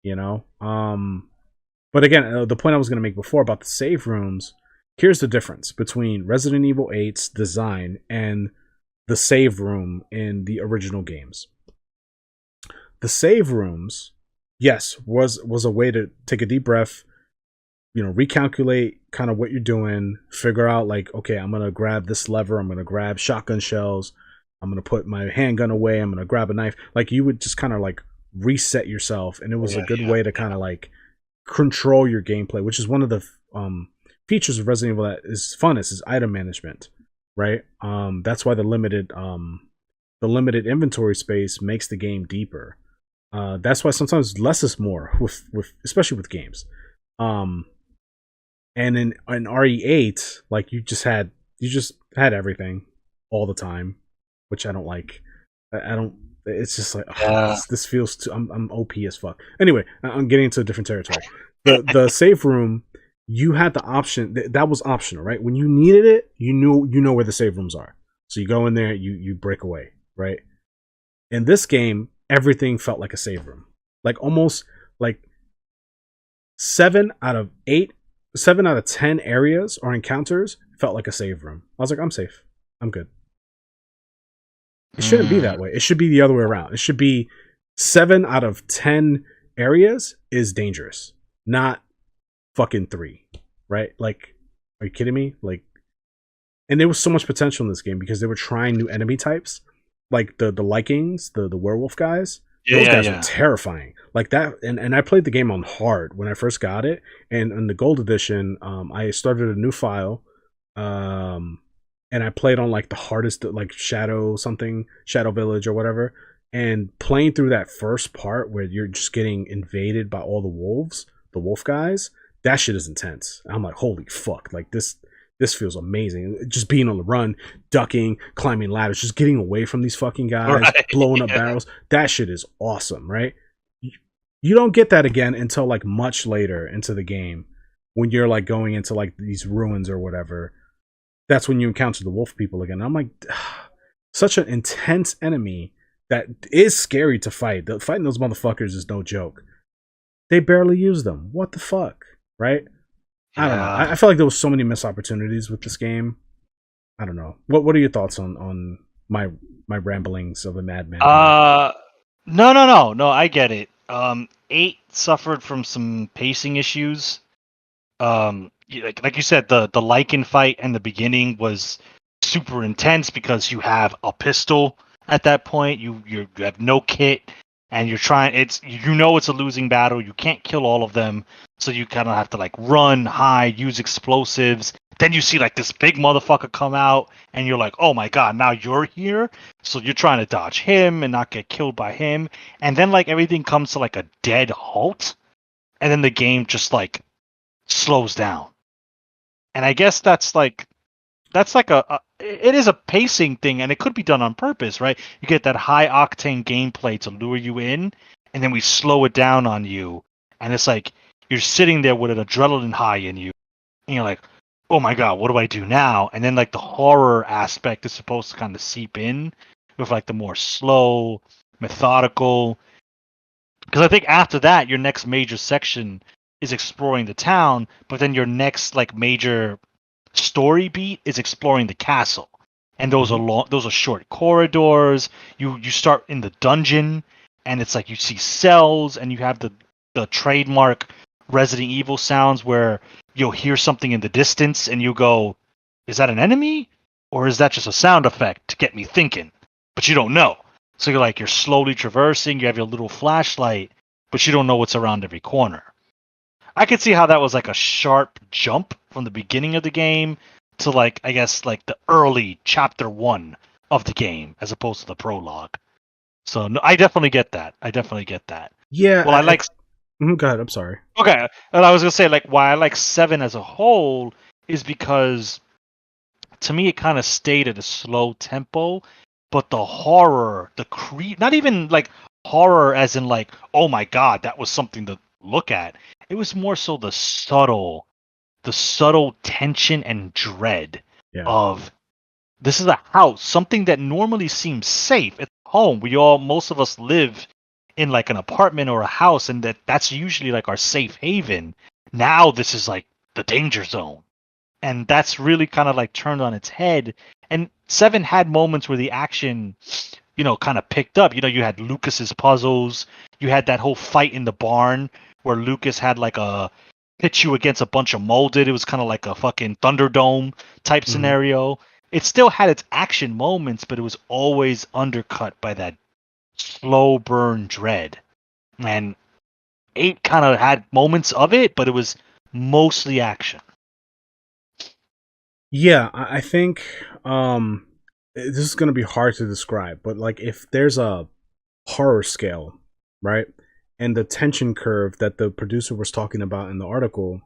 S1: But again, the point I was going to make before about the save rooms, here's the difference between Resident Evil 8's design and the save room in the original games. The save rooms, yes, was a way to take a deep breath, recalculate kind of what you're doing, figure out like, okay, I'm going to grab this lever, I'm going to grab shotgun shells, I'm going to put my handgun away, I'm going to grab a knife. Like, you would just kind of like reset yourself, and it was a good way to kind of like control your gameplay, which is one of the features of Resident Evil that is fun, is item management, right? That's why the limited inventory space makes the game deeper. That's why sometimes less is more with especially with games. And in RE8, like, you just had everything all the time, which I don't like. I don't. It's just like, this feels too. I'm OP as fuck. Anyway, I'm getting into a different territory. The save room, you had the option that was optional, right? When you needed it, you know where the save rooms are, so you go in there, you break away, right? In this game, everything felt like a save room, like almost like 7 out of 10 areas or encounters felt like a save room. I was like, I'm safe, I'm good. It shouldn't be that way. It should be the other way around. It should be 7 out of 10 areas is dangerous, not fucking 3, right? Like, are you kidding me? Like, and there was so much potential in this game because they were trying new enemy types, like the Likings, the werewolf guys. Those guys were terrifying. Like that, and I played the game on hard when I first got it, and in the gold edition, I started a new file, and I played on like the hardest, like Shadow Village or whatever. And playing through that first part where you're just getting invaded by all the wolf guys, that shit is intense. I'm like, holy fuck, like this feels amazing. Just being on the run, ducking, climbing ladders, just getting away from these fucking guys, blowing up barrels. That shit is awesome, right? You don't get that again until like much later into the game, when you're like going into like these ruins or whatever. That's when you encounter the wolf people again. I'm like, such an intense enemy that is scary to fight. Fighting those motherfuckers is no joke. They barely use them. What the fuck, right? I don't know. I feel like there was so many missed opportunities with this game. I don't know. What are your thoughts on my ramblings of a madman?
S2: No. I get it. 8 suffered from some pacing issues. Like you said, the Lycan fight in the beginning was super intense because you have a pistol at that point. You have no kit, and you're trying. It's a losing battle. You can't kill all of them, so you kind of have to like run, hide, use explosives. Then you see like this big motherfucker come out, and you're like, oh my god, now you're here. So you're trying to dodge him and not get killed by him. And then like everything comes to like a dead halt, and then the game just like slows down. And I guess that's like it is a pacing thing, and it could be done on purpose, right? You get that high octane gameplay to lure you in, and then we slow it down on you, and it's like you're sitting there with an adrenaline high in you, and you're like, oh my god, what do I do now? And then like the horror aspect is supposed to kind of seep in with like the more slow, methodical. Because I think after that, your next major section is exploring the town, but then your next like major story beat is exploring the castle, and those are short corridors. You start in the dungeon, and it's like you see cells, and you have the trademark Resident Evil sounds where you'll hear something in the distance, and you go, "Is that an enemy, or is that just a sound effect to get me thinking?" But you don't know, so you're slowly traversing. You have your little flashlight, but you don't know what's around every corner. I could see how that was like a sharp jump from the beginning of the game to like, I guess, like the early chapter 1 of the game as opposed to the prologue. So no, I definitely get that. I definitely get that.
S1: Yeah.
S2: Well, I like.
S1: Go ahead. I'm sorry.
S2: Okay, and I was gonna say like why I like 7 as a whole is because to me it kind of stayed at a slow tempo, but the horror, the not even like horror as in like, oh my god, that was something to look at. It was more so the subtle tension and dread
S1: Yeah.
S2: of this is a house, something that normally seems safe. It's home. Most of us live in like an apartment or a house, and that's usually like our safe haven. Now this is like the danger zone, and that's really kind of like turned on its head. And 7 had moments where the action, kind of picked up. You had Lucas's puzzles. You had that whole fight in the barn where Lucas had like a pit you against a bunch of molded. It was kind of like a fucking Thunderdome type scenario. It still had its action moments, but it was always undercut by that slow burn dread. And 8 kind of had moments of it, but it was mostly action.
S1: Yeah, I think this is going to be hard to describe, but like if there's a horror scale, right? And the tension curve that the producer was talking about in the article,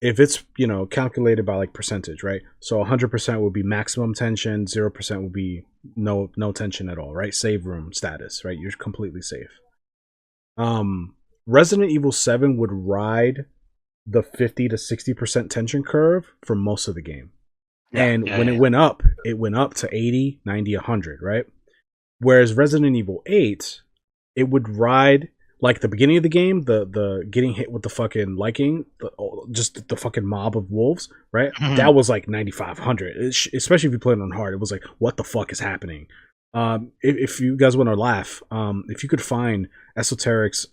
S1: if it's, calculated by like percentage, right? So 100% would be maximum tension, 0% would be no tension at all, right? Save room status, right? You're completely safe. Resident Evil 7 would ride the 50 to 60% tension curve for most of the game. It went up to 80, 90, 100, right? Whereas Resident Evil 8, it would ride like the beginning of the game, the getting hit with the fucking just the fucking mob of wolves, right? Mm-hmm. That was like 9500, especially if you play it on hard. It was like, what the fuck is happening? If you guys want to laugh, if you could find Esoteric's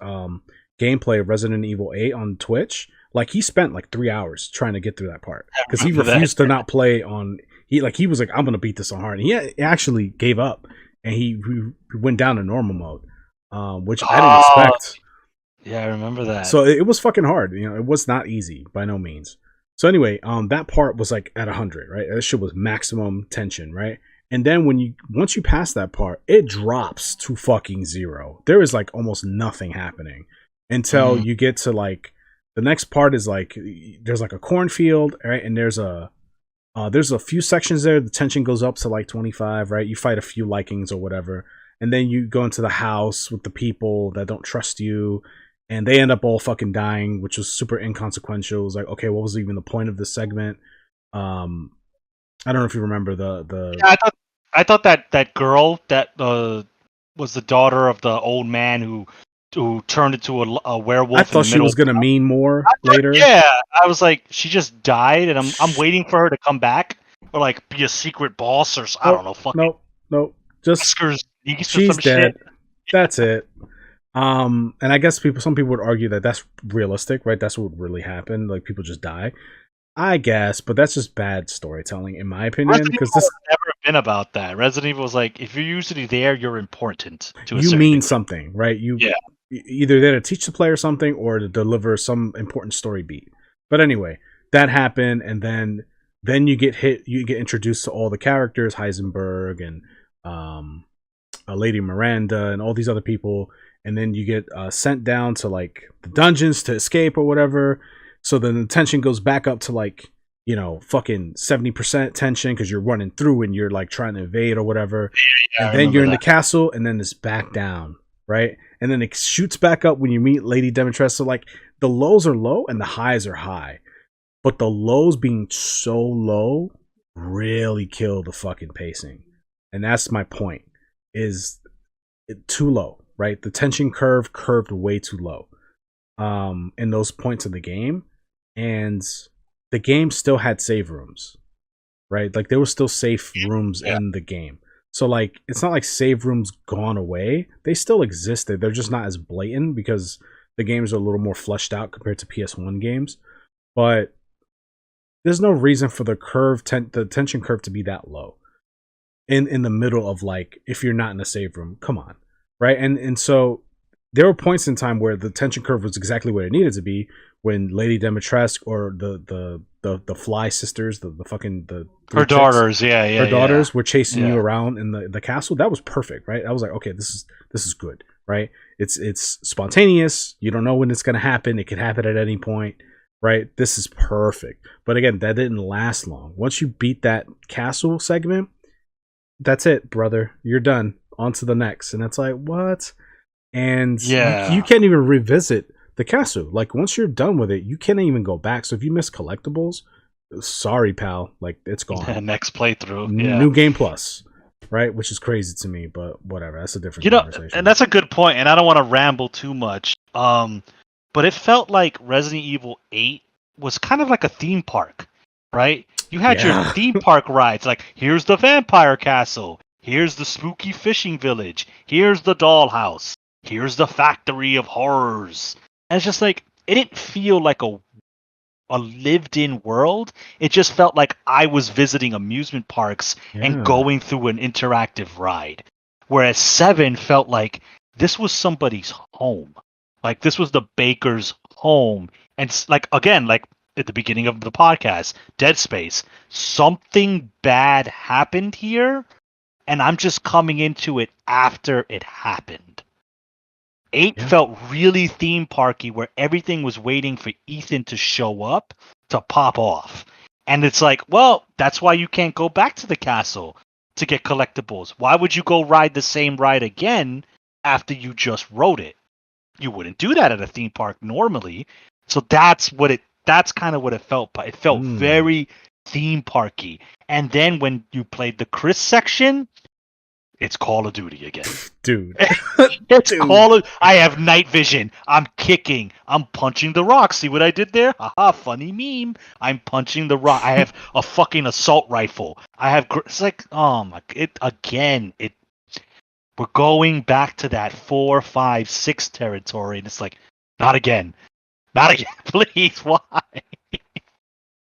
S1: gameplay of Resident Evil 8 on Twitch, like he spent like 3 hours trying to get through that part because he refused to not play on. He was like, I'm gonna beat this on hard, and he actually gave up and he went down to normal mode, which I didn't expect.
S2: Yeah, I remember that.
S1: So it was fucking hard. It was not easy by no means. So anyway, that part was like at 100, right? That shit was maximum tension, right? And then once you pass that part, it drops to fucking 0. There is like almost nothing happening until you get to like the next part is like there's like a cornfield, right? And there's a few sections there. The tension goes up to like 25, right? You fight a few likings or whatever, and then you go into the house with the people that don't trust you, and they end up all fucking dying, which was super inconsequential. It was like, okay, what was even the point of this segment? I don't know if you remember the.
S2: Yeah, I thought that girl that was the daughter of the old man who turned into a werewolf.
S1: I thought she was gonna mean more later.
S2: Yeah, I was like, she just died, and I'm waiting for her to come back or like be a secret boss or I don't know. Fucking
S1: nope. Just she's dead. Shit. That's it. And I guess some people would argue that that's realistic, right? That's what would really happen. Like people just die. I guess, but that's just bad storytelling, in my opinion. Because this
S2: never been about that. Resident Evil was like, if you're usually there, you're important.
S1: You mean something, right? Either there to teach the player something or to deliver some important story beat. But anyway, that happened, and then you get introduced to all the characters, Heisenberg and Lady Miranda and all these other people, and then you get sent down to like the dungeons to escape or whatever. So then the tension goes back up to like, fucking 70% tension because you're running through and you're like trying to evade or whatever. Yeah, and then you're in the castle, and then it's back down, right? And then it shoots back up when you meet Lady Demetress. So like the lows are low and the highs are high. But the lows being so low really kill the fucking pacing. And that's my point. Is it too low, right? The tension curved way too low in those points of the game. And the game still had save rooms, right? Like there were still safe rooms in the game. So like it's not like save rooms gone away. They still existed. They're just not as blatant because the games are a little more fleshed out compared to PS1 games. But there's no reason for the tension curve to be that low in the middle of like if you're not in a save room. Come on, right? And so there were points in time where the tension curve was exactly where it needed to be when Lady Demetress or the the Fly sisters, the fucking the
S2: her daughters, yeah,
S1: her daughters were chasing you around in the castle. That was perfect, right? I was like, okay, this is good, right? It's spontaneous. You don't know when it's gonna happen. It could happen at any point, right? This is perfect. But again, that didn't last long. Once you beat that castle segment, that's it, brother. You're done. On to the next. And it's like, what? And you can't even revisit the castle. Like, once you're done with it, you can't even go back. So if you miss collectibles, sorry, pal. Like, it's gone.
S2: Next playthrough.
S1: New game plus. Right? Which is crazy to me, but whatever. That's a different conversation.
S2: And that's a good point, and I don't want to ramble too much. But it felt like Resident Evil 8 was kind of like a theme park, right? You had your theme park rides, like, here's the vampire castle, here's the spooky fishing village, here's the dollhouse, here's the factory of horrors. And it's just like, it didn't feel like a lived-in world. It just felt like I was visiting amusement parks and going through an interactive ride. Whereas 7 felt like this was somebody's home. Like, this was the baker's home. And, like, again, like at the beginning of the podcast, Dead Space, something bad happened here, and I'm just coming into it after it happened. 8 felt really theme parky, where everything was waiting for Ethan to show up to pop off. And it's like, well, that's why you can't go back to the castle to get collectibles. Why would you go ride the same ride again after you just rode it? You wouldn't do that at a theme park normally. So that's kind of what it felt. But it felt very theme parky. And then when you played the Chris section, it's Call of Duty again.
S1: Dude.
S2: I have night vision. I'm kicking. I'm punching the rock. See what I did there? Haha, funny meme. I'm punching the rock. I have a fucking assault rifle. It's like, oh my, we're going back to that 4, 5, 6 territory. And it's like, not again. Not again, please. Why?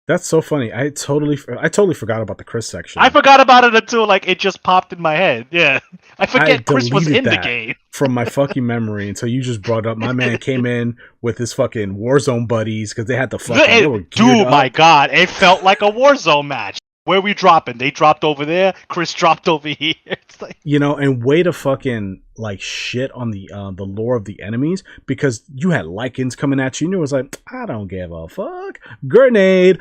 S1: That's so funny. I totally forgot about the Chris section.
S2: I forgot about it until like it just popped in my head. Yeah, I forget Chris was in the game
S1: from my fucking memory until you just brought up. My man came in with his fucking Warzone buddies because they had the fucking.
S2: My god, it felt like a Warzone match. Where we dropping? They dropped over there. Chris dropped over here. It's like,
S1: and way to fucking like shit on the lore of the enemies, because you had Lycans coming at you and it was like, I don't give a fuck. Grenade,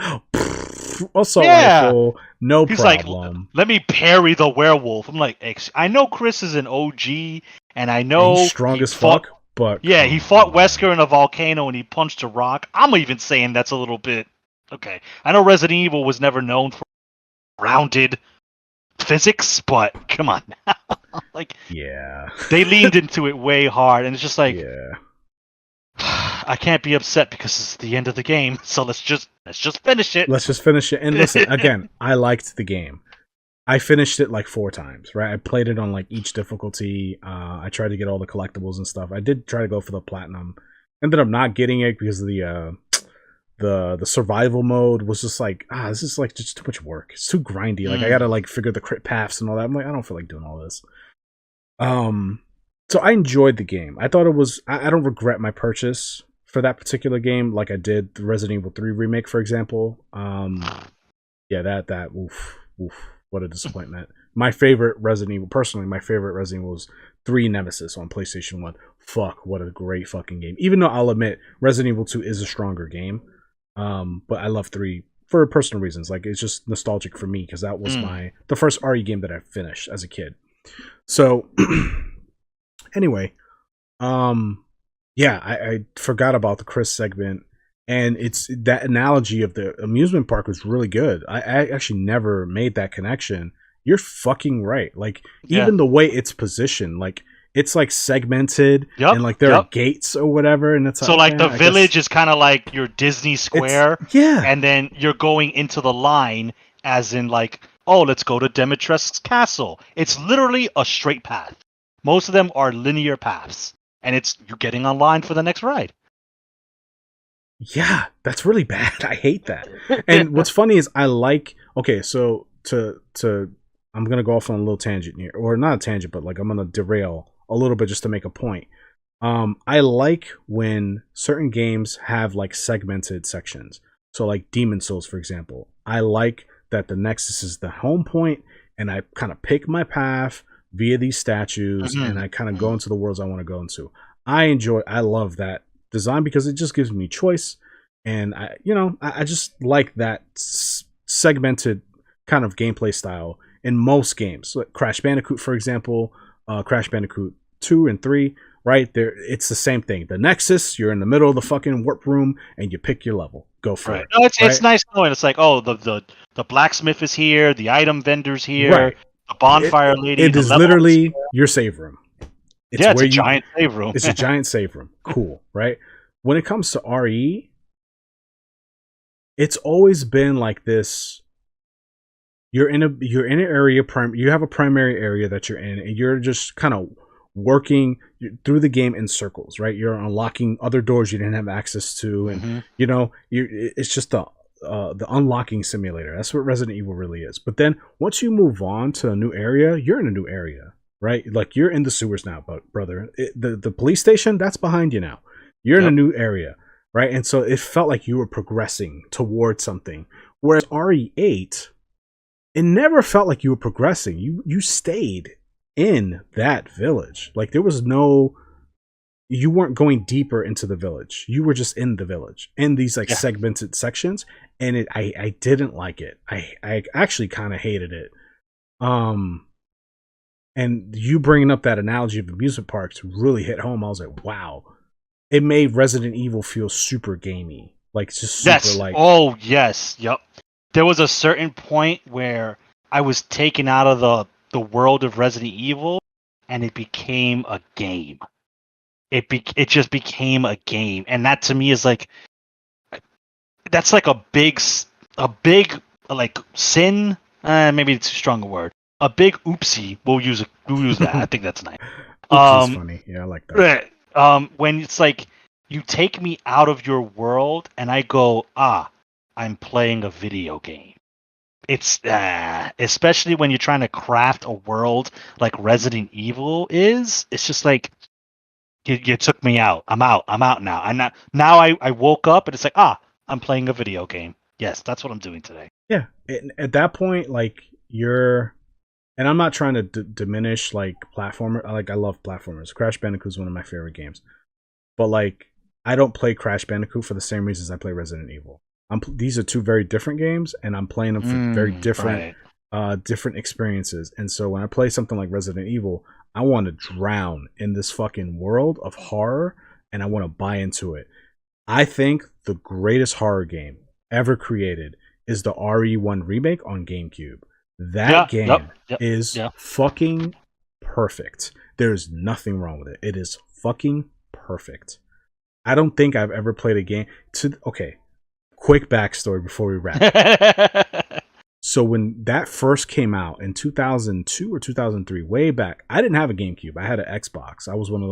S1: assault rifle, no
S2: He's
S1: problem.
S2: Like, let me parry the werewolf. I'm like, I know Chris is an OG, and I know
S1: he's strong as fuck. But
S2: he fought Wesker in a volcano and he punched a rock. I'm even saying that's a little bit okay. I know Resident Evil was never known for rounded physics, but come on now. Like, they leaned into it way hard, and it's just like, I can't be upset because it's the end of the game, so let's just finish it.
S1: Let's just finish it. And listen, again, I liked the game. I finished it like 4 times, right? I played it on like each difficulty. I tried to get all the collectibles and stuff. I did try to go for the platinum. Ended up not getting it because of the survival mode was just like, this is like just too much work. It's too grindy. Like I gotta like figure the crit paths and all that. I'm like, I don't feel like doing all this. So I enjoyed the game. I thought it was. I don't regret my purchase for that particular game, like I did the Resident Evil 3 remake, for example. That oof, what a disappointment. My favorite Resident Evil, personally, my favorite Resident Evil was 3 Nemesis on PlayStation 1. Fuck, what a great fucking game. Even though I'll admit Resident Evil 2 is a stronger game. But I love 3 for personal reasons. Like, it's just nostalgic for me because that was the first RE game that I finished as a kid. So anyway, I forgot about the Chris segment, and it's that analogy of the amusement park was really good. I actually never made that connection. You're fucking right. Like, even the way it's positioned, like, it's like segmented and like there are gates or whatever, and it's
S2: so like the village is kind of like your Disney Square, and then you're going into the line as in like, oh, let's go to Demetresque's castle. It's literally a straight path. Most of them are linear paths, and it's you're getting online for the next ride.
S1: Yeah, that's really bad. I hate that. And what's funny is I like. Okay, so to I'm gonna go off on a little tangent here, or not a tangent, but like I'm gonna derail a little bit just to make a point. I like when certain games have like segmented sections. So like Demon Souls, for example, I like that the Nexus is the home point, and I kind of pick my path via these statues, and I kind of go into the worlds I want to go into. I love that design because it just gives me choice, and I just like that segmented kind of gameplay style in most games. Like Crash Bandicoot, for example, Crash Bandicoot 2 and 3, right there, it's the same thing. The Nexus, you're in the middle of the fucking warp room, and you pick your level. Go for it.
S2: No, it's nice knowing it's like, oh, the blacksmith is here, the item vendor's here,
S1: right.
S2: The bonfire lady.
S1: It is literally your save room.
S2: It's a giant save room.
S1: It's a giant save room. Cool, right? When it comes to RE, it's always been like this. You're in an area. You have a primary area that you're in, and you're just kind of working through the game in circles, right? You're unlocking other doors you didn't have access to, and it's just the unlocking simulator. That's what Resident Evil really is. But then once you move on to a new area, you're in a new area, right? Like you're in the sewers now, brother. The police station, that's behind you now. You're in a new area, right? And so it felt like you were progressing towards something. Whereas RE8, it never felt like you were progressing. You stayed in that village. Like there was you weren't going deeper into the village. You were just in the village in these like segmented sections, and I didn't like it. I actually kind of hated it. And you bringing up that analogy of amusement parks really hit home. I was like, wow, it made Resident Evil feel super gamey, like just super
S2: Oh yes, yep. There was a certain point where I was taken out of the world of Resident Evil, and it became a game. It just became a game, and that to me is like, that's like a big like sin. Maybe it's too strong a word. A big oopsie. We'll use that. I think that's nice.
S1: Oopsie's funny. Yeah, I like
S2: that. When it's like you take me out of your world, and I go, I'm playing a video game. It's especially when you're trying to craft a world like Resident Evil is. It's just like you took me out. I'm out now. I woke up and it's like, I'm playing a video game. Yes, that's what I'm doing today.
S1: Yeah, at that point, like and I'm not trying to diminish like platformer. Like I love platformers. Crash Bandicoot is one of my favorite games, but like I don't play Crash Bandicoot for the same reasons I play Resident Evil. These are two very different games, and I'm playing them for very different, different experiences. And so when I play something like Resident Evil, I want to drown in this fucking world of horror, and I want to buy into it. I think the greatest horror game ever created is the RE1 remake on GameCube. That game is fucking perfect. There's nothing wrong with it. It is fucking perfect. I don't think I've ever played a game quick backstory before we wrap. So when that first came out in 2002 or 2003, way back, I didn't have a GameCube. I had an Xbox. I was one of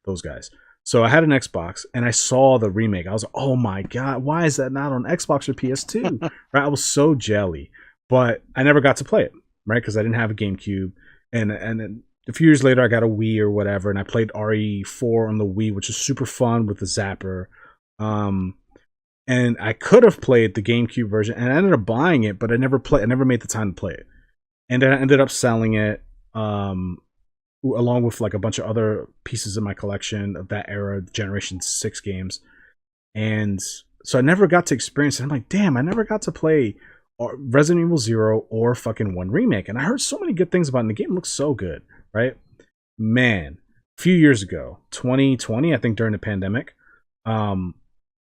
S1: those guys. So I had an Xbox, and I saw the remake. I was like, oh my god, why is that not on Xbox or PS2? Right? I was so jelly, but I never got to play it, right? Because I didn't have a GameCube. And then a few years later, I got a Wii or whatever, and I played RE4 on the Wii, which is super fun with the zapper. And I could have played the GameCube version, and I ended up buying it, but I never made the time to play it. And then I ended up selling it, along with like a bunch of other pieces in my collection of that era, Generation 6 games. And so I never got to experience it. I'm like, damn, I never got to play Resident Evil 0 or fucking 1 remake. And I heard so many good things about it, and the game looks so good, right? Man, a few years ago, 2020, I think during the pandemic,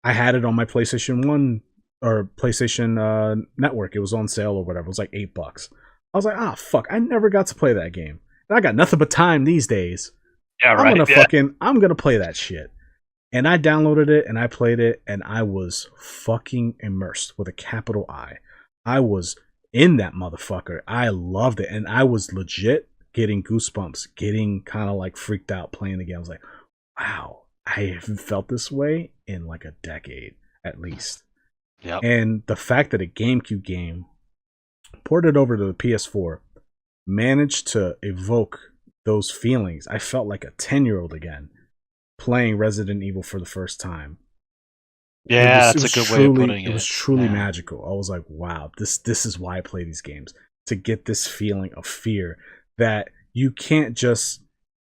S1: I had it on my PlayStation 1 or PlayStation Network. It was on sale or whatever. It was like $8. I was like, fuck, I never got to play that game. And I got nothing but time these days.
S2: Yeah, right.
S1: I'm gonna play that shit. And I downloaded it and I played it, and I was fucking immersed with a capital I. I was in that motherfucker. I loved it, and I was legit getting goosebumps, getting kind of like freaked out playing the game. I was like, wow, I haven't felt this way in like a decade at least.
S2: Yep.
S1: And the fact that a GameCube game ported over to the PS4 managed to evoke those feelings. I felt like a 10-year-old again playing Resident Evil for the first time
S2: Yeah, that's a good way of putting it.
S1: It was truly
S2: Yeah.
S1: magical. I was like, wow, this is why I play these games, to get this feeling of fear that you can't just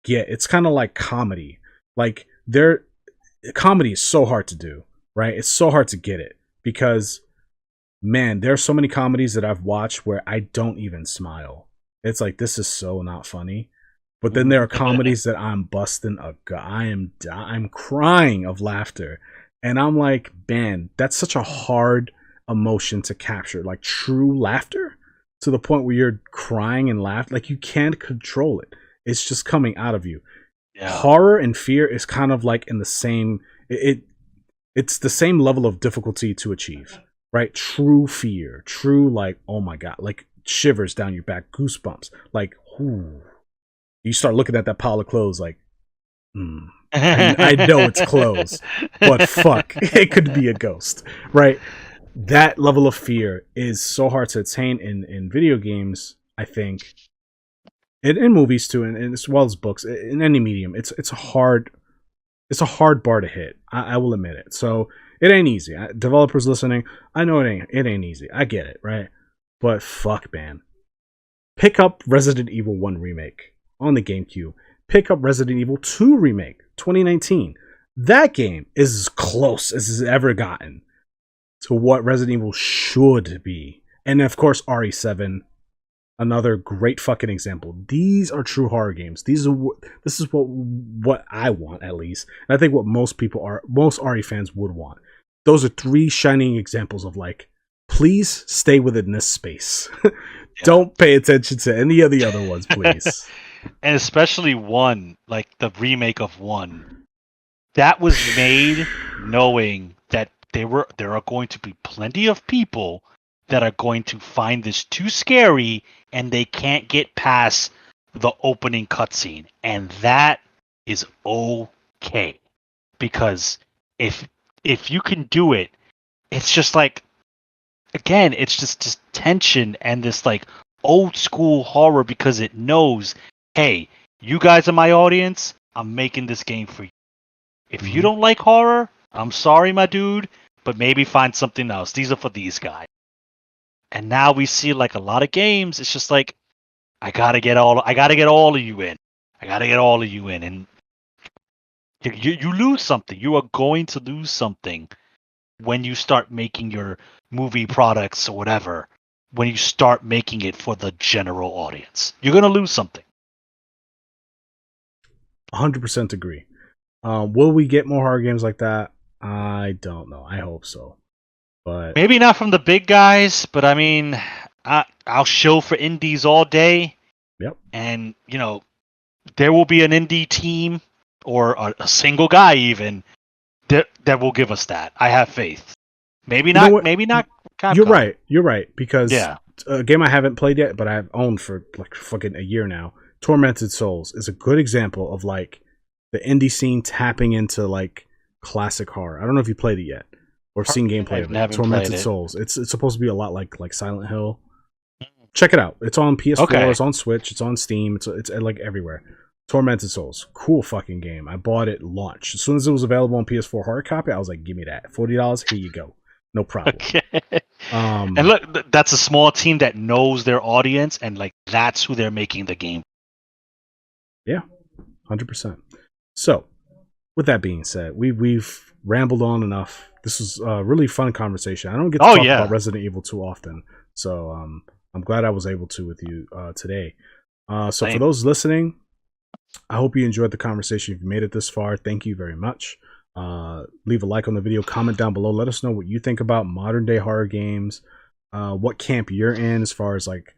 S1: get. It's kind of like comedy. Like comedy is so hard to do, right? It's so hard to get it because, man, there are so many comedies that I've watched where I don't even smile. It's like, this is so not funny. But then there are comedies that I'm busting I'm crying of laughter. And I'm like, man, that's such a hard emotion to capture, like true laughter, to the point where you're crying and laugh. Like, you can't control it. It's just coming out of you.
S2: Yeah.
S1: Horror and fear is kind of like in the same, it's the same level of difficulty to achieve, right? True fear, true, like, oh my God, like shivers down your back, goosebumps, like, whoo. You start looking at that pile of clothes like, I know it's clothes, but fuck, it could be a ghost, right? That level of fear is so hard to attain in video games, I think, and in movies too, and as well as books, in any medium. It's a hard bar to hit. I will admit it. So it ain't easy. Developers listening, I know it ain't easy. I get it, right? But fuck, man, pick up Resident Evil 1 remake on the GameCube. Pick up Resident Evil 2 remake 2019. That game is as close as it's ever gotten to what Resident Evil should be. And of course, RE7, another great fucking example. These are true horror games. This is what I want, at least. And I think what most RE fans would want. Those are three shining examples of, like, please stay within this space. Don't pay attention to any of the other ones, please.
S2: And especially 1, like the remake of 1, that was made knowing that there are going to be plenty of people that are going to find this too scary and they can't get past the opening cutscene, and that is okay, because if you can do it, it's just like, again, it's just tension and this like old school horror, because it knows, hey, you guys are my audience. I'm making this game for you. If you don't like horror, I'm sorry, my dude, but maybe find something else. These are for these guys. And now we see, like, a lot of games, it's just like, I gotta get all of you in. And you lose something. You are going to lose something when you start making your movie products or whatever. When you start making it for the general audience, you're gonna lose something.
S1: 100% agree. Will we get more horror games like that? I don't know. I hope so, but
S2: maybe not from the big guys. But I mean, I'll show for indies all day.
S1: Yep.
S2: And there will be an indie team or a single guy even that will give us that. I have faith. Maybe not. Maybe not. Capcom.
S1: You're right. Because a game I haven't played yet, but I've owned for like fucking a year now. Tormented Souls is a good example of, like, the indie scene tapping into, like, classic horror. I don't know if you played it yet or seen gameplay of it. Tormented Souls. It's supposed to be a lot like Silent Hill. Check it out. It's on PS4. Okay. It's on Switch. It's on Steam. It's like everywhere. Tormented Souls, cool fucking game. I bought it launch as soon as it was available on PS4 hard copy. I was like, give me that. $40. Here you go. No problem.
S2: Okay. And look, that's a small team that knows their audience, and like that's who they're making the game.
S1: Yeah, 100%. So, with that being said, we've rambled on enough. This was a really fun conversation. I don't get to talk about Resident Evil too often, so I'm glad I was able to with you today. So for those listening, I hope you enjoyed the conversation. If you made it this far, thank you very much. Leave a like on the video, comment down below. Let us know what you think about modern day horror games. What camp you're in as far as, like,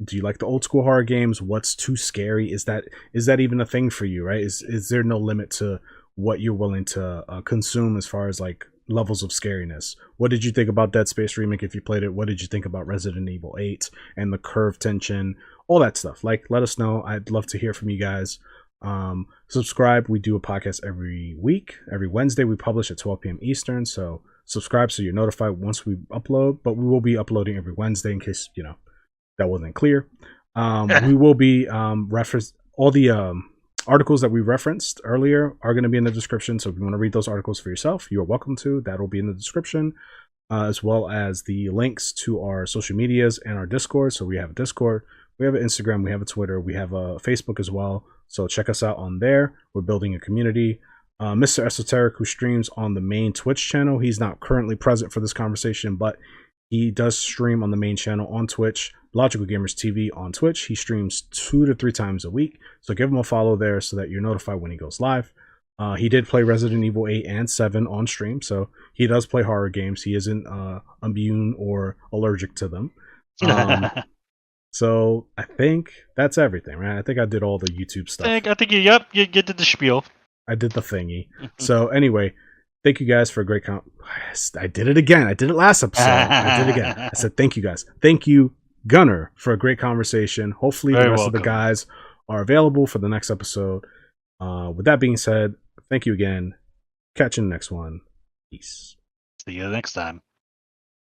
S1: do you like the old school horror games? What's too scary? Is that even a thing for you, right? Is there no limit to what you're willing to consume as far as, like, levels of scariness? What did you think about Dead Space Remake if you played it? What did you think about Resident Evil 8 and the curve tension? All that stuff. Like, let us know. I'd love to hear from you guys. Subscribe. We do a podcast every week. Every Wednesday we publish at 12 p.m. Eastern. So subscribe so you're notified once we upload. But we will be uploading every Wednesday in case, that wasn't clear. We will be reference all the articles that we referenced earlier are going to be in the description. So if you want to read those articles for yourself, you are welcome to. That will be in the description, as well as the links to our social medias and our Discord. So we have a Discord, we have an Instagram, we have a Twitter, we have a Facebook as well. So check us out on there. We're building a community. Mr. Esoteric, who streams on the main Twitch channel, he's not currently present for this conversation, but he does stream on the main channel on Twitch, Logical Gamers TV on Twitch. He streams 2 to 3 times a week. So give him a follow there so that you're notified when he goes live. He did play Resident Evil 8 and 7 on stream, so he does play horror games. He isn't immune or allergic to them. So I think that's everything, right? I think I did all the YouTube stuff.
S2: I think you did the spiel.
S1: I did the thingy. So anyway, thank you guys for a great I did it again. I did it last episode. I did it again. I said thank you guys. Thank you, Gunner, for a great conversation. Hopefully the rest of the guys are available for the next episode. With that being said, thank you again. Catch you in the next one. Peace.
S2: See you next time.